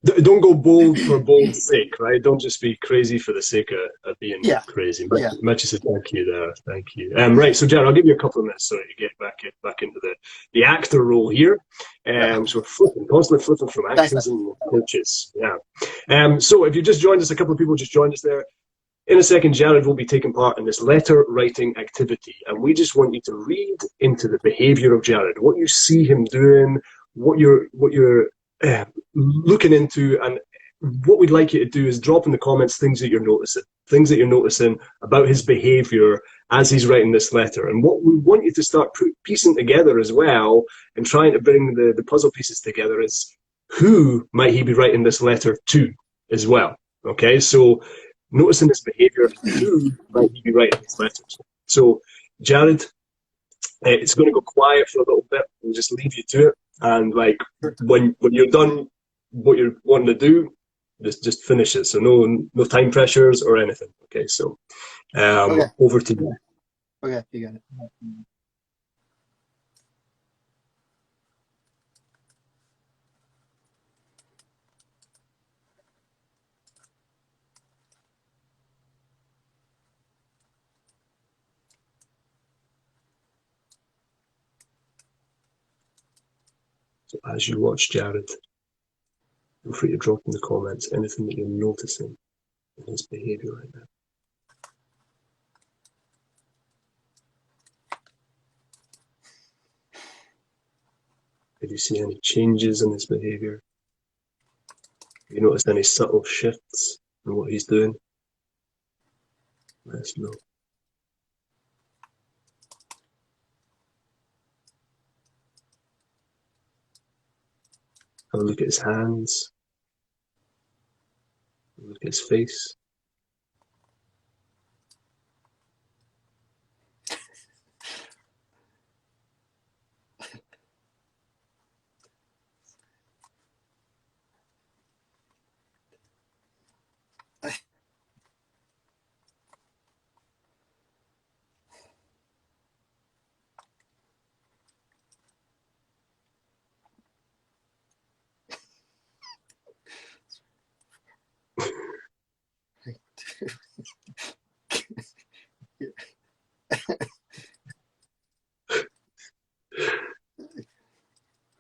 Speaker 1: Don't go bold for bold's sake, right? Don't just be crazy for the sake of being crazy. Mitch said thank you there. Thank you. Right, so Jared, I'll give you a couple of minutes so that you get back into the actor role here. So we're constantly flipping from actors and coaches. Yeah. So if you just joined us, a couple of people just joined us there. In a second, Jared will be taking part in this letter writing activity, and we just want you to read into the behavior of Jared, what you see him doing, what you're looking into, and what we'd like you to do is drop in the comments things that you're noticing about his behavior as he's writing this letter. And what we want you to start piecing together as well and trying to bring the puzzle pieces together is who might he be writing this letter to as well. Okay, so noticing his behavior, who might he be writing this letter to? So Jared, it's going to go quiet for a little bit. We'll just leave you to it. And like when you're done what you're wanting to do, just finish it. So no time pressures or anything. Okay, so over to you.
Speaker 2: Okay, you got it.
Speaker 1: So as you watch Jared, feel free to drop in the comments anything that you're noticing in his behavior right now. Did you see any changes in his behavior? Have you noticed any subtle shifts in what he's doing? Let us know. Have a look at his hands. Have a look at his face.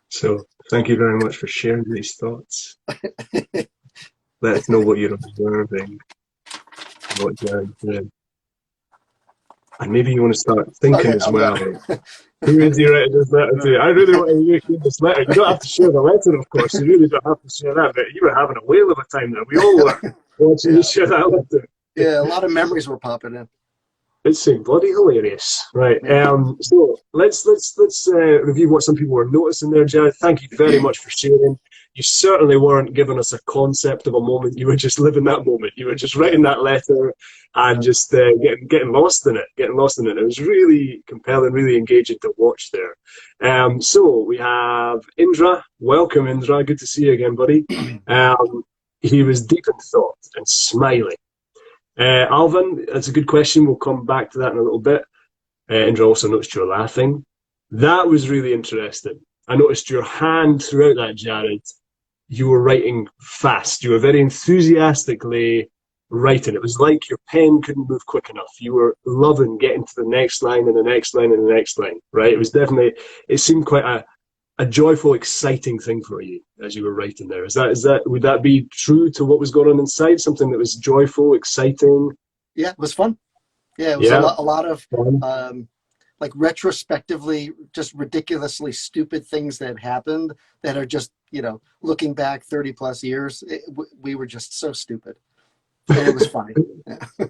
Speaker 1: So thank you very much for sharing these thoughts. Let us know what you're observing, what you're doing. And maybe you want to start thinking as well. Who is he writing this letter to? I really want to read this letter. You don't have to share the letter, of course. You really don't have to share that. But you were having a whale of a time there. We all were watching you share that letter.
Speaker 2: Yeah, a lot of memories were popping in.
Speaker 1: It's bloody hilarious, right? So let's review what some people were noticing there, Jared. Thank you very much for sharing. You certainly weren't giving us a concept of a moment. You were just living that moment. You were just writing that letter and just getting lost in it. It was really compelling, really engaging to watch there. So we have Indra. Welcome, Indra. Good to see you again, buddy. he was deep in thought and smiling. Alvin, that's a good question. We'll come back to that in a little bit. Andrew, also noticed you were laughing. That was really interesting. I noticed your hand throughout that, Jared. You were writing fast. You were very enthusiastically writing. It was like your pen couldn't move quick enough. You were loving getting to the next line and the next line and the next line, right? It was definitely, it seemed quite a joyful, exciting thing for you as you were writing there. Would that be true to what was going on inside? Something that was joyful, exciting?
Speaker 2: Yeah, it was fun. Yeah, it was
Speaker 1: Yeah.
Speaker 2: a lot of like retrospectively just ridiculously stupid things that happened that are just, you know, looking back 30 plus years, we were just so stupid. And it was funny. Yeah.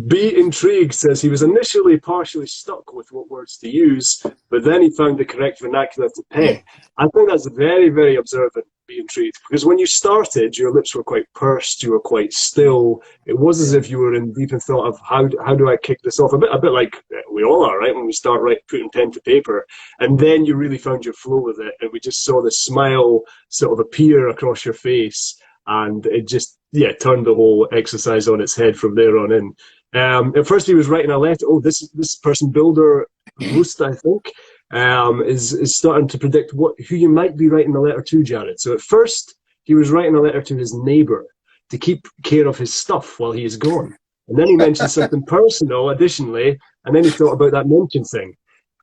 Speaker 1: Be intrigued says he was initially partially stuck with what words to use, but then he found the correct vernacular to pen. I think that's very, very observant. Be intrigued because when you started, your lips were quite pursed, you were quite still. It was as if you were in deep in thought of how do I kick this off? A bit like we all are, right? When we start putting pen to paper, and then you really found your flow with it, and we just saw the smile sort of appear across your face, and it just turned the whole exercise on its head from there on in. At first, he was writing a letter. Oh, this person, Builder Roost, I think, is starting to predict who you might be writing a letter to, Jared. So at first, he was writing a letter to his neighbour to keep care of his stuff while he is gone. And then he mentioned something personal additionally, and then he thought about that mention thing.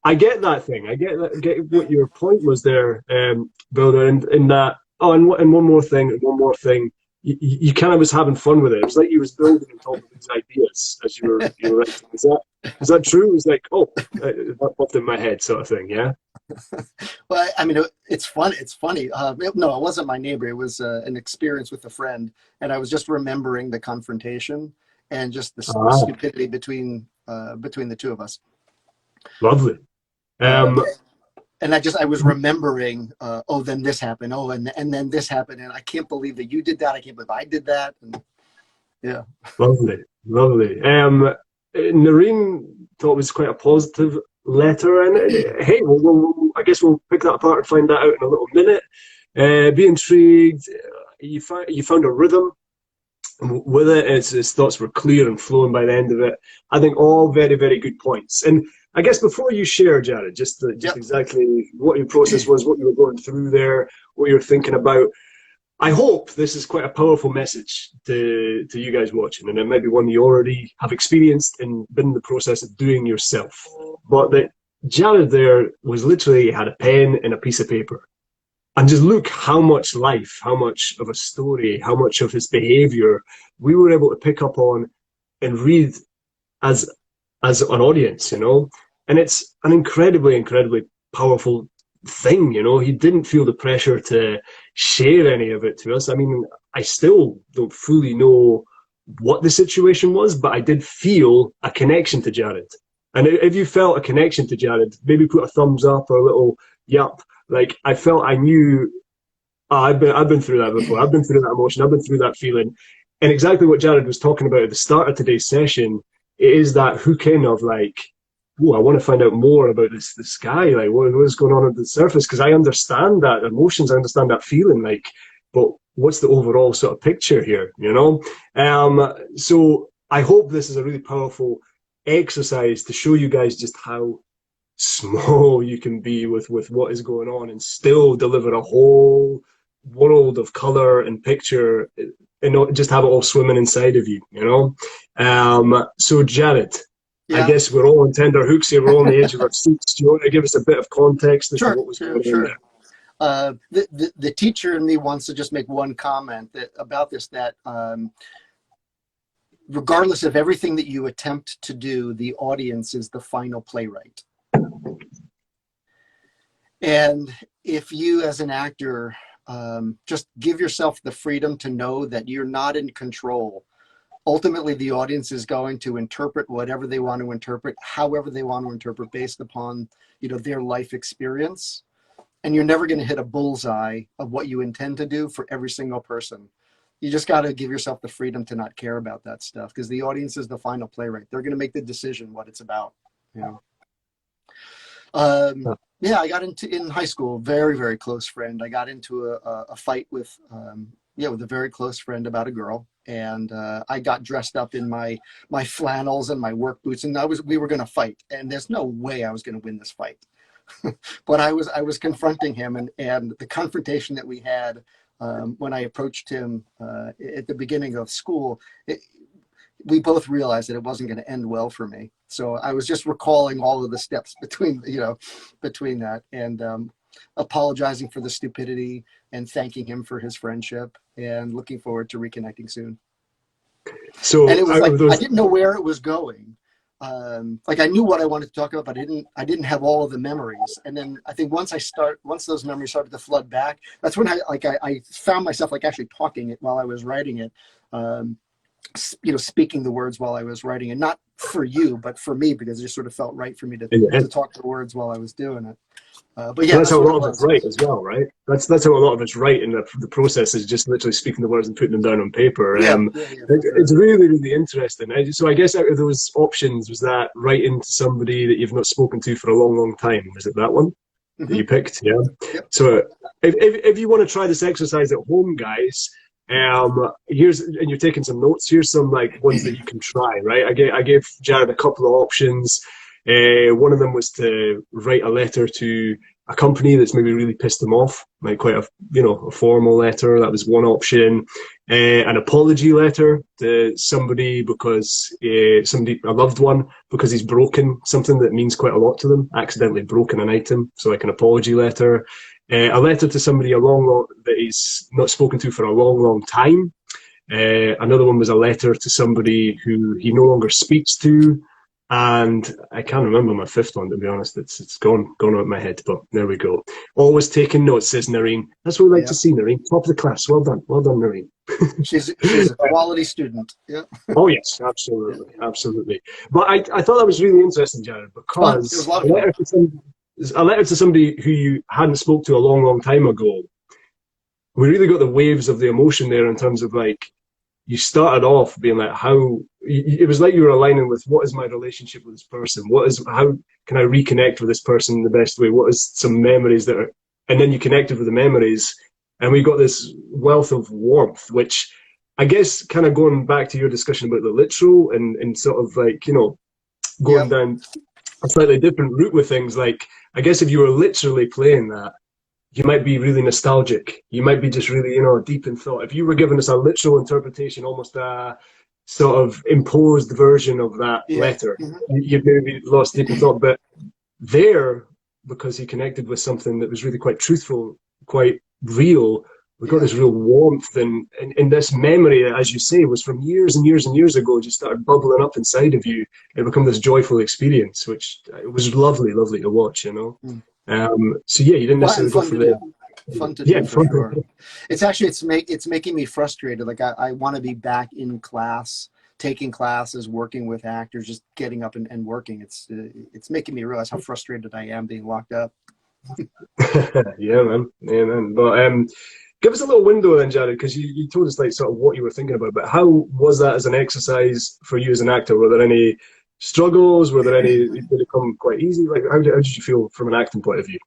Speaker 1: I get that thing. I get what your point was there, Builder, in that. Oh, and one more thing. You kind of was having fun with it. It was like you was building on top of these ideas as you were writing. Is that true? It was like, that popped in my head, sort of thing. Yeah.
Speaker 2: Well, I mean, it's fun. It's funny. No, it wasn't my neighbor. It was an experience with a friend, and I was just remembering the confrontation and just the stupidity between the two of us.
Speaker 1: Lovely.
Speaker 2: And I was remembering, then this happened. Oh, and then this happened. And I can't believe that you did that. I can't believe I did that. And yeah.
Speaker 1: Lovely. Noreen thought it was quite a positive letter. And hey, I guess we'll pick that apart and find that out in a little minute. Be intrigued. You found a rhythm with it. His thoughts were clear and flowing by the end of it. I think all very, very good points. And I guess before you share, Jared, just exactly what your process was, what you were going through there, what you were thinking about, I hope this is quite a powerful message to you guys watching, and it might be one you already have experienced and been in the process of doing yourself. But that Jared there was literally had a pen and a piece of paper. And just look how much life, how much of a story, how much of his behavior we were able to pick up on and read as an audience, you know. And it's an incredibly, incredibly powerful thing, you know. He didn't feel the pressure to share any of it to us. I mean, I still don't fully know what the situation was, but I did feel a connection to Jared. And if you felt a connection to Jared, maybe put a thumbs up or a little yup. Like, I felt I knew, I've been through that before. I've been through that emotion. I've been through that feeling. And exactly what Jared was talking about at the start of today's session, it is that hook in of like, oh, I want to find out more about this guy. Like, what is going on at the surface? Because I understand that emotions, I understand that feeling. Like, but what's the overall sort of picture here? You know. So I hope this is a really powerful exercise to show you guys just how small you can be with what is going on and still deliver a whole world of color and picture and not just have it all swimming inside of you, you know. So Jared, I guess we're all on tender hooks here. We're all on the edge of our seats. Do you want to give us a bit of context as to what was going on there?
Speaker 2: The teacher in me wants to just make one comment about this, that regardless of everything that you attempt to do, the audience is the final playwright. And if you as an actor just give yourself the freedom to know that you're not in control, ultimately the audience is going to interpret whatever they want to interpret, however they want to interpret, based upon, you know, their life experience. And you're never going to hit a bullseye of what you intend to do for every single person. You just got to give yourself the freedom to not care about that stuff, because the audience is the final playwright. They're going to make the decision what it's about, you know. I got in high school, very, very close friend. I got into a fight with yeah, with a very close friend about a girl. And I got dressed up in my flannels and my work boots, and we were going to fight. And there's no way I was going to win this fight. But I was confronting him, and the confrontation that we had when I approached him at the beginning of school, we both realized that it wasn't going to end well for me. So I was just recalling all of the steps between that, and apologizing for the stupidity and thanking him for his friendship and looking forward to reconnecting soon. And
Speaker 1: So
Speaker 2: it was
Speaker 1: out
Speaker 2: like,
Speaker 1: of
Speaker 2: I
Speaker 1: those,
Speaker 2: didn't know where it was going. Like I knew what I wanted to talk about, but I didn't have all of the memories. And then I think once those memories started to flood back, that's when I found myself like actually talking it while I was writing it. Speaking the words while I was writing it, not for you, but for me, because it just sort of felt right for me to talk the words while I was doing it. But yeah,
Speaker 1: that's
Speaker 2: that's
Speaker 1: how a
Speaker 2: what it
Speaker 1: lot of us
Speaker 2: was.
Speaker 1: write as well, right? That's how a lot of us write, and the process is just literally speaking the words and putting them down on paper.
Speaker 2: Yeah, for sure.
Speaker 1: It's really, really interesting. So I guess out of those options, was that writing to somebody that you've not spoken to for a long, long time? Was it that one that
Speaker 2: Mm-hmm.
Speaker 1: you picked? Yeah.
Speaker 2: Yep.
Speaker 1: So if you want to try this exercise at home, guys, and you're taking some notes. Here's some like ones that you can try. Right, I gave Jared a couple of options. One of them was to write a letter to a company that's maybe really pissed them off, like quite a formal letter. That was one option. An apology letter to somebody because a loved one, because he's broken something that means quite a lot to them, accidentally broken an item. So like an apology letter. A letter to somebody that he's not spoken to for a long, long time. Another one was a letter to somebody who he no longer speaks to. And I can't remember my fifth one, to be honest. It's gone out of my head, but there we go. Always taking notes, says Noreen. That's what we like
Speaker 2: Yeah.
Speaker 1: to see, Noreen. Top of the class. Well done, Noreen.
Speaker 2: She's a quality student. Yeah.
Speaker 1: Oh yes,
Speaker 2: Yeah.
Speaker 1: absolutely, absolutely. But I thought that was really interesting, Jared,
Speaker 2: It's fun. It was a
Speaker 1: because
Speaker 2: lot of fun.
Speaker 1: a letter to somebody who you hadn't spoke to a long, long time ago. We really got the waves of the emotion there in terms of like you started off being like it was like you were aligning with what is my relationship with this person, how can I reconnect with this person in the best way, what is some memories and then you connected with the memories, and we got this wealth of warmth, which I guess kind of going back to your discussion about the literal and sort of like going
Speaker 2: Yep.
Speaker 1: down a slightly different route with things, like I guess if you were literally playing that, you might be really nostalgic. You might be just really, deep in thought. If you were giving us a literal interpretation, almost a sort of imposed version of that
Speaker 2: Yeah.
Speaker 1: letter,
Speaker 2: Mhm.
Speaker 1: you'd maybe lost deep in thought. But there, because he connected with something that was really quite truthful, quite real, we got
Speaker 2: Yeah.
Speaker 1: this real warmth and this memory that, as you say, was from years and years and years ago, just started bubbling up inside of you. It became this joyful experience, which it was lovely, lovely to watch.
Speaker 2: Mm.
Speaker 1: So yeah, you didn't
Speaker 2: Fun and
Speaker 1: necessarily go
Speaker 2: fun
Speaker 1: for
Speaker 2: to
Speaker 1: the
Speaker 2: do. Fun to do
Speaker 1: yeah
Speaker 2: for
Speaker 1: fun.
Speaker 2: sure. It's actually it's making me frustrated. Like I want to be back in class, taking classes, working with actors, just getting up and working. It's making me realize how frustrated I am being locked up.
Speaker 1: Yeah, man. But give us a little window then, Jared, because you told us like sort of what you were thinking about. But how was that as an exercise for you as an actor? Were there any struggles? Were there any? Did it come quite easy? Like how did you feel from an acting point of view?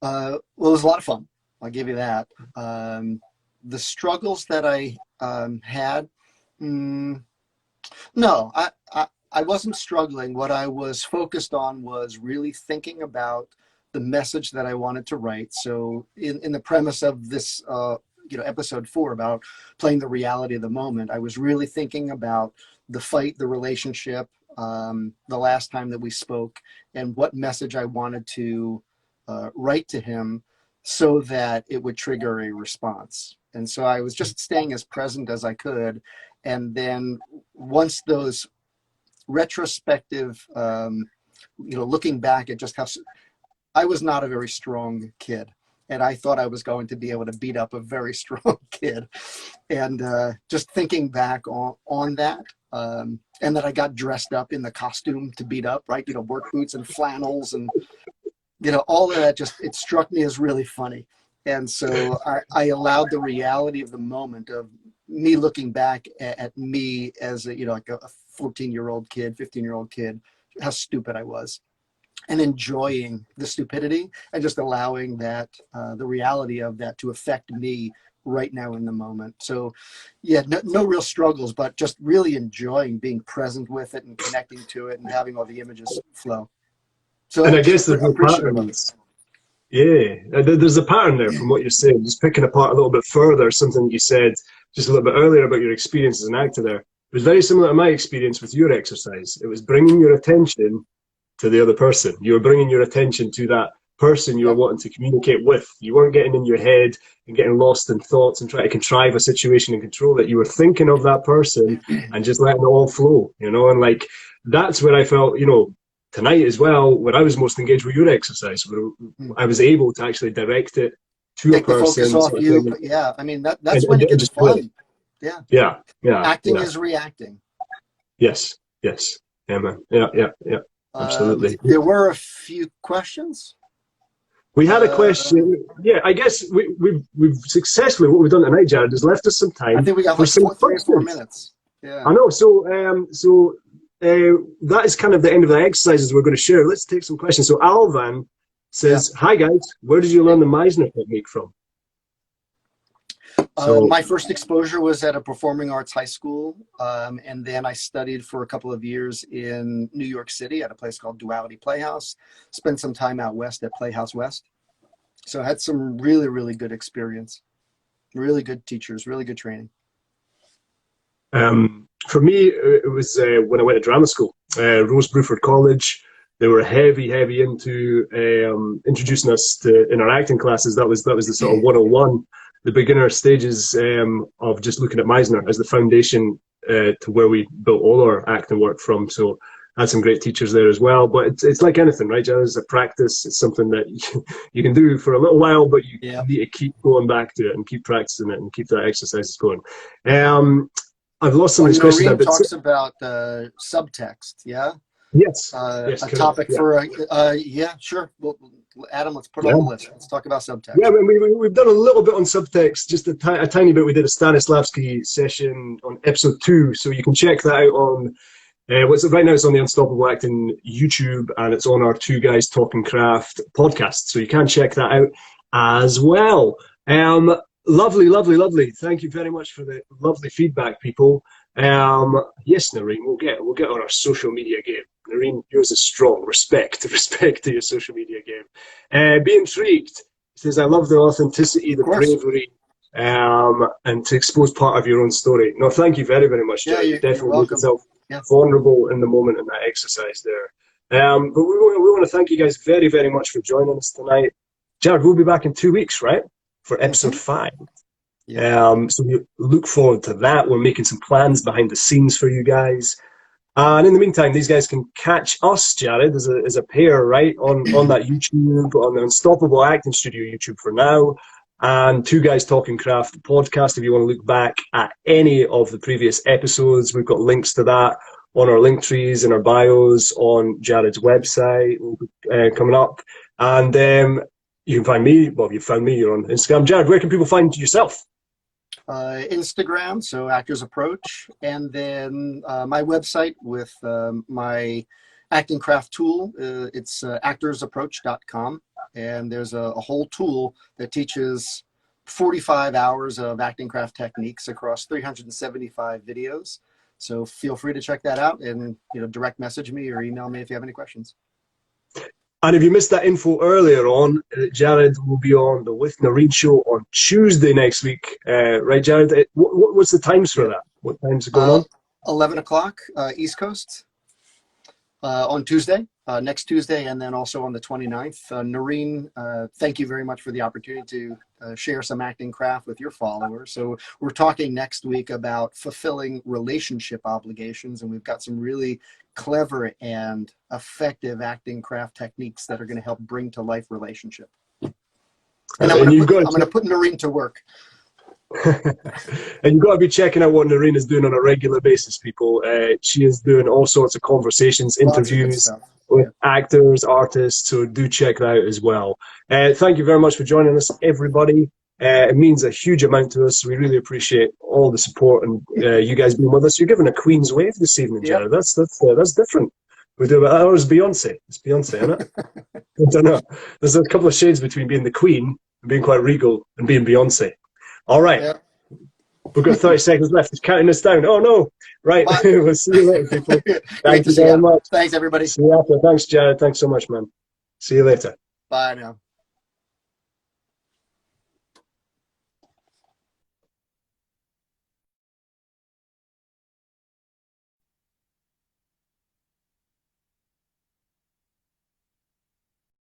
Speaker 2: Well, it was a lot of fun. I'll give you that. The struggles that I had, mm, no, I wasn't struggling. What I was focused on was really thinking about the message that I wanted to write. So in the premise of this, episode 4 about playing the reality of the moment, I was really thinking about the fight, the relationship, the last time that we spoke, and what message I wanted to write to him so that it would trigger a response. And so I was just staying as present as I could. And then once those retrospective, looking back at just how I was not a very strong kid, and I thought I was going to be able to beat up a very strong kid, and just thinking back on that, and that I got dressed up in the costume to beat up, right? Work boots and flannels and all of that. Just it struck me as really funny, and so I allowed the reality of the moment of me looking back at me as like a 14-year-old kid, 15-year-old kid, how stupid I was, and enjoying the stupidity and just allowing that the reality of that to affect me right now in the moment. So yeah, no real struggles, but just really enjoying being present with it and connecting to it and having all the images flow.
Speaker 1: And
Speaker 2: So
Speaker 1: I guess there's no
Speaker 2: appreciative of it.
Speaker 1: patterns. Yeah, there's a pattern there from what you're saying. Just picking apart a little bit further, something that you said just a little bit earlier about your experience as an actor there. It was very similar to my experience with your exercise. It was bringing your attention to the other person. You were bringing your attention to that person you were
Speaker 2: Yeah.
Speaker 1: wanting to communicate with. You weren't getting in your head and getting lost in thoughts and trying to contrive a situation and control it. You were thinking of that person and just letting it all flow, you know, and like that's where I felt, you know, tonight as well, when I was most engaged with your exercise, where I was able to actually direct it to a
Speaker 2: Take the focus
Speaker 1: person
Speaker 2: off
Speaker 1: sort of
Speaker 2: you.
Speaker 1: thing,
Speaker 2: But yeah, I mean, that's when it
Speaker 1: and
Speaker 2: gets
Speaker 1: just play.
Speaker 2: fun. Yeah.
Speaker 1: Yeah, yeah,
Speaker 2: Acting
Speaker 1: yeah.
Speaker 2: is reacting.
Speaker 1: Yes, yes. Yeah, man. Yeah, yeah, yeah. Absolutely.
Speaker 2: There were a few questions.
Speaker 1: We had a question. Yeah, I guess we've successfully, what we've done tonight, Jared, is left us some
Speaker 2: I
Speaker 1: time
Speaker 2: think we got
Speaker 1: for
Speaker 2: like
Speaker 1: some
Speaker 2: 3 or 4
Speaker 1: questions.
Speaker 2: minutes. Yeah.
Speaker 1: I know. So that is kind of the end of the exercises we're going to share. Let's take some questions. So Alvan says, "Hi guys, where did you learn the Meisner technique from?" So
Speaker 2: My first exposure was at a performing arts high school, and then I studied for a couple of years in New York City at a place called Duality Playhouse. Spent some time out west at Playhouse West. So I had some really, really good experience, really good teachers, really good training.
Speaker 1: for me, it was when I went to drama school, Rose Bruford College. They were heavy into introducing us to in our acting classes. That was the sort of 101, the beginner stages of just looking at Meisner as the foundation to where we built all our acting work from. So I had some great teachers there as well. But it's like anything, right, John? It's a practice. It's something that you can do for a little while, but you need to keep going back to it and keep practicing it and keep that exercise going. I've lost some of these questions now,
Speaker 2: Noreen
Speaker 1: but
Speaker 2: talks about subtext, yeah?
Speaker 1: yes,
Speaker 2: A
Speaker 1: correct.
Speaker 2: topic
Speaker 1: Yeah.
Speaker 2: for, yeah, sure. Well, Adam, let's put it on the list. Let's talk about subtext.
Speaker 1: Yeah, we've done a little bit on subtext, just a tiny bit. We did a Stanislavski session on episode 2, so you can check that out on right now. It's on the Unstoppable Acting YouTube, and it's on our Two Guys Talking Craft podcast, so you can check that out as well. Lovely. Thank you very much for the lovely feedback, people. Yes, Noreen, we'll get on our social media game. Noreen, yours is strong. Respect to your social media game. Be intrigued. Says, I love the authenticity, the bravery, and to expose part of your own story. No, thank you very, very much, Jared.
Speaker 2: Yeah,
Speaker 1: You definitely
Speaker 2: you're
Speaker 1: made yourself
Speaker 2: welcome.
Speaker 1: vulnerable in the moment in that exercise there. But we want to thank you guys very, very much for joining us tonight. Jared, we'll be back in 2 weeks, right? For episode 5.
Speaker 2: Yeah.
Speaker 1: So we look forward to that. We're making some plans behind the scenes for you guys. And in the meantime, these guys can catch us, Jared, as a pair, right, on that YouTube, on the Unstoppable Acting Studio YouTube for now, and Two Guys Talking Craft podcast. If you want to look back at any of the previous episodes, we've got links to that on our link trees and our bios on Jared's website coming up. And you can find me. Well, you found me. You're on Instagram. Jared, where can people find yourself?
Speaker 2: Instagram, so Actors Approach, and then my website with my acting craft tool. It's actorsapproach.com, and there's a whole tool that teaches 45 hours of acting craft techniques across 375 videos. So feel free to check that out, and direct message me or email me if you have any questions.
Speaker 1: And if you missed that info earlier on, Jared will be on the With Noreen show on Tuesday next week. Right, Jared? What's the times for that? What times are going on?
Speaker 2: 11 o'clock East Coast on Tuesday, next Tuesday, and then also on the 29th. Noreen, thank you very much for the opportunity to share some acting craft with your followers. So we're talking next week about fulfilling relationship obligations, and we've got some really clever and effective acting craft techniques that are going to help bring to life relationship. And I'm going to put Noreen to work.
Speaker 1: And you've got to be checking out what Noreen is doing on a regular basis, people. She is doing all sorts of conversations, interviews with actors, artists, so do check that out as well. Thank you very much for joining us, everybody. It means a huge amount to us. We really appreciate all the support and you guys being with us. You're giving a Queen's wave this evening, Jared. That's different. We do about ours. Beyonce. It's Beyonce, isn't it? I don't know. There's a couple of shades between being the Queen and being quite regal and being Beyonce. All right.
Speaker 2: Yeah.
Speaker 1: We've got 30 seconds left. It's counting us down. Oh, no. Right. We'll see you later, people.
Speaker 2: Great
Speaker 1: Thank
Speaker 2: to
Speaker 1: you
Speaker 2: see
Speaker 1: very
Speaker 2: you.
Speaker 1: much.
Speaker 2: Thanks, everybody.
Speaker 1: See you after. Thanks, Jared. Thanks so much, man. See you later.
Speaker 2: Bye now.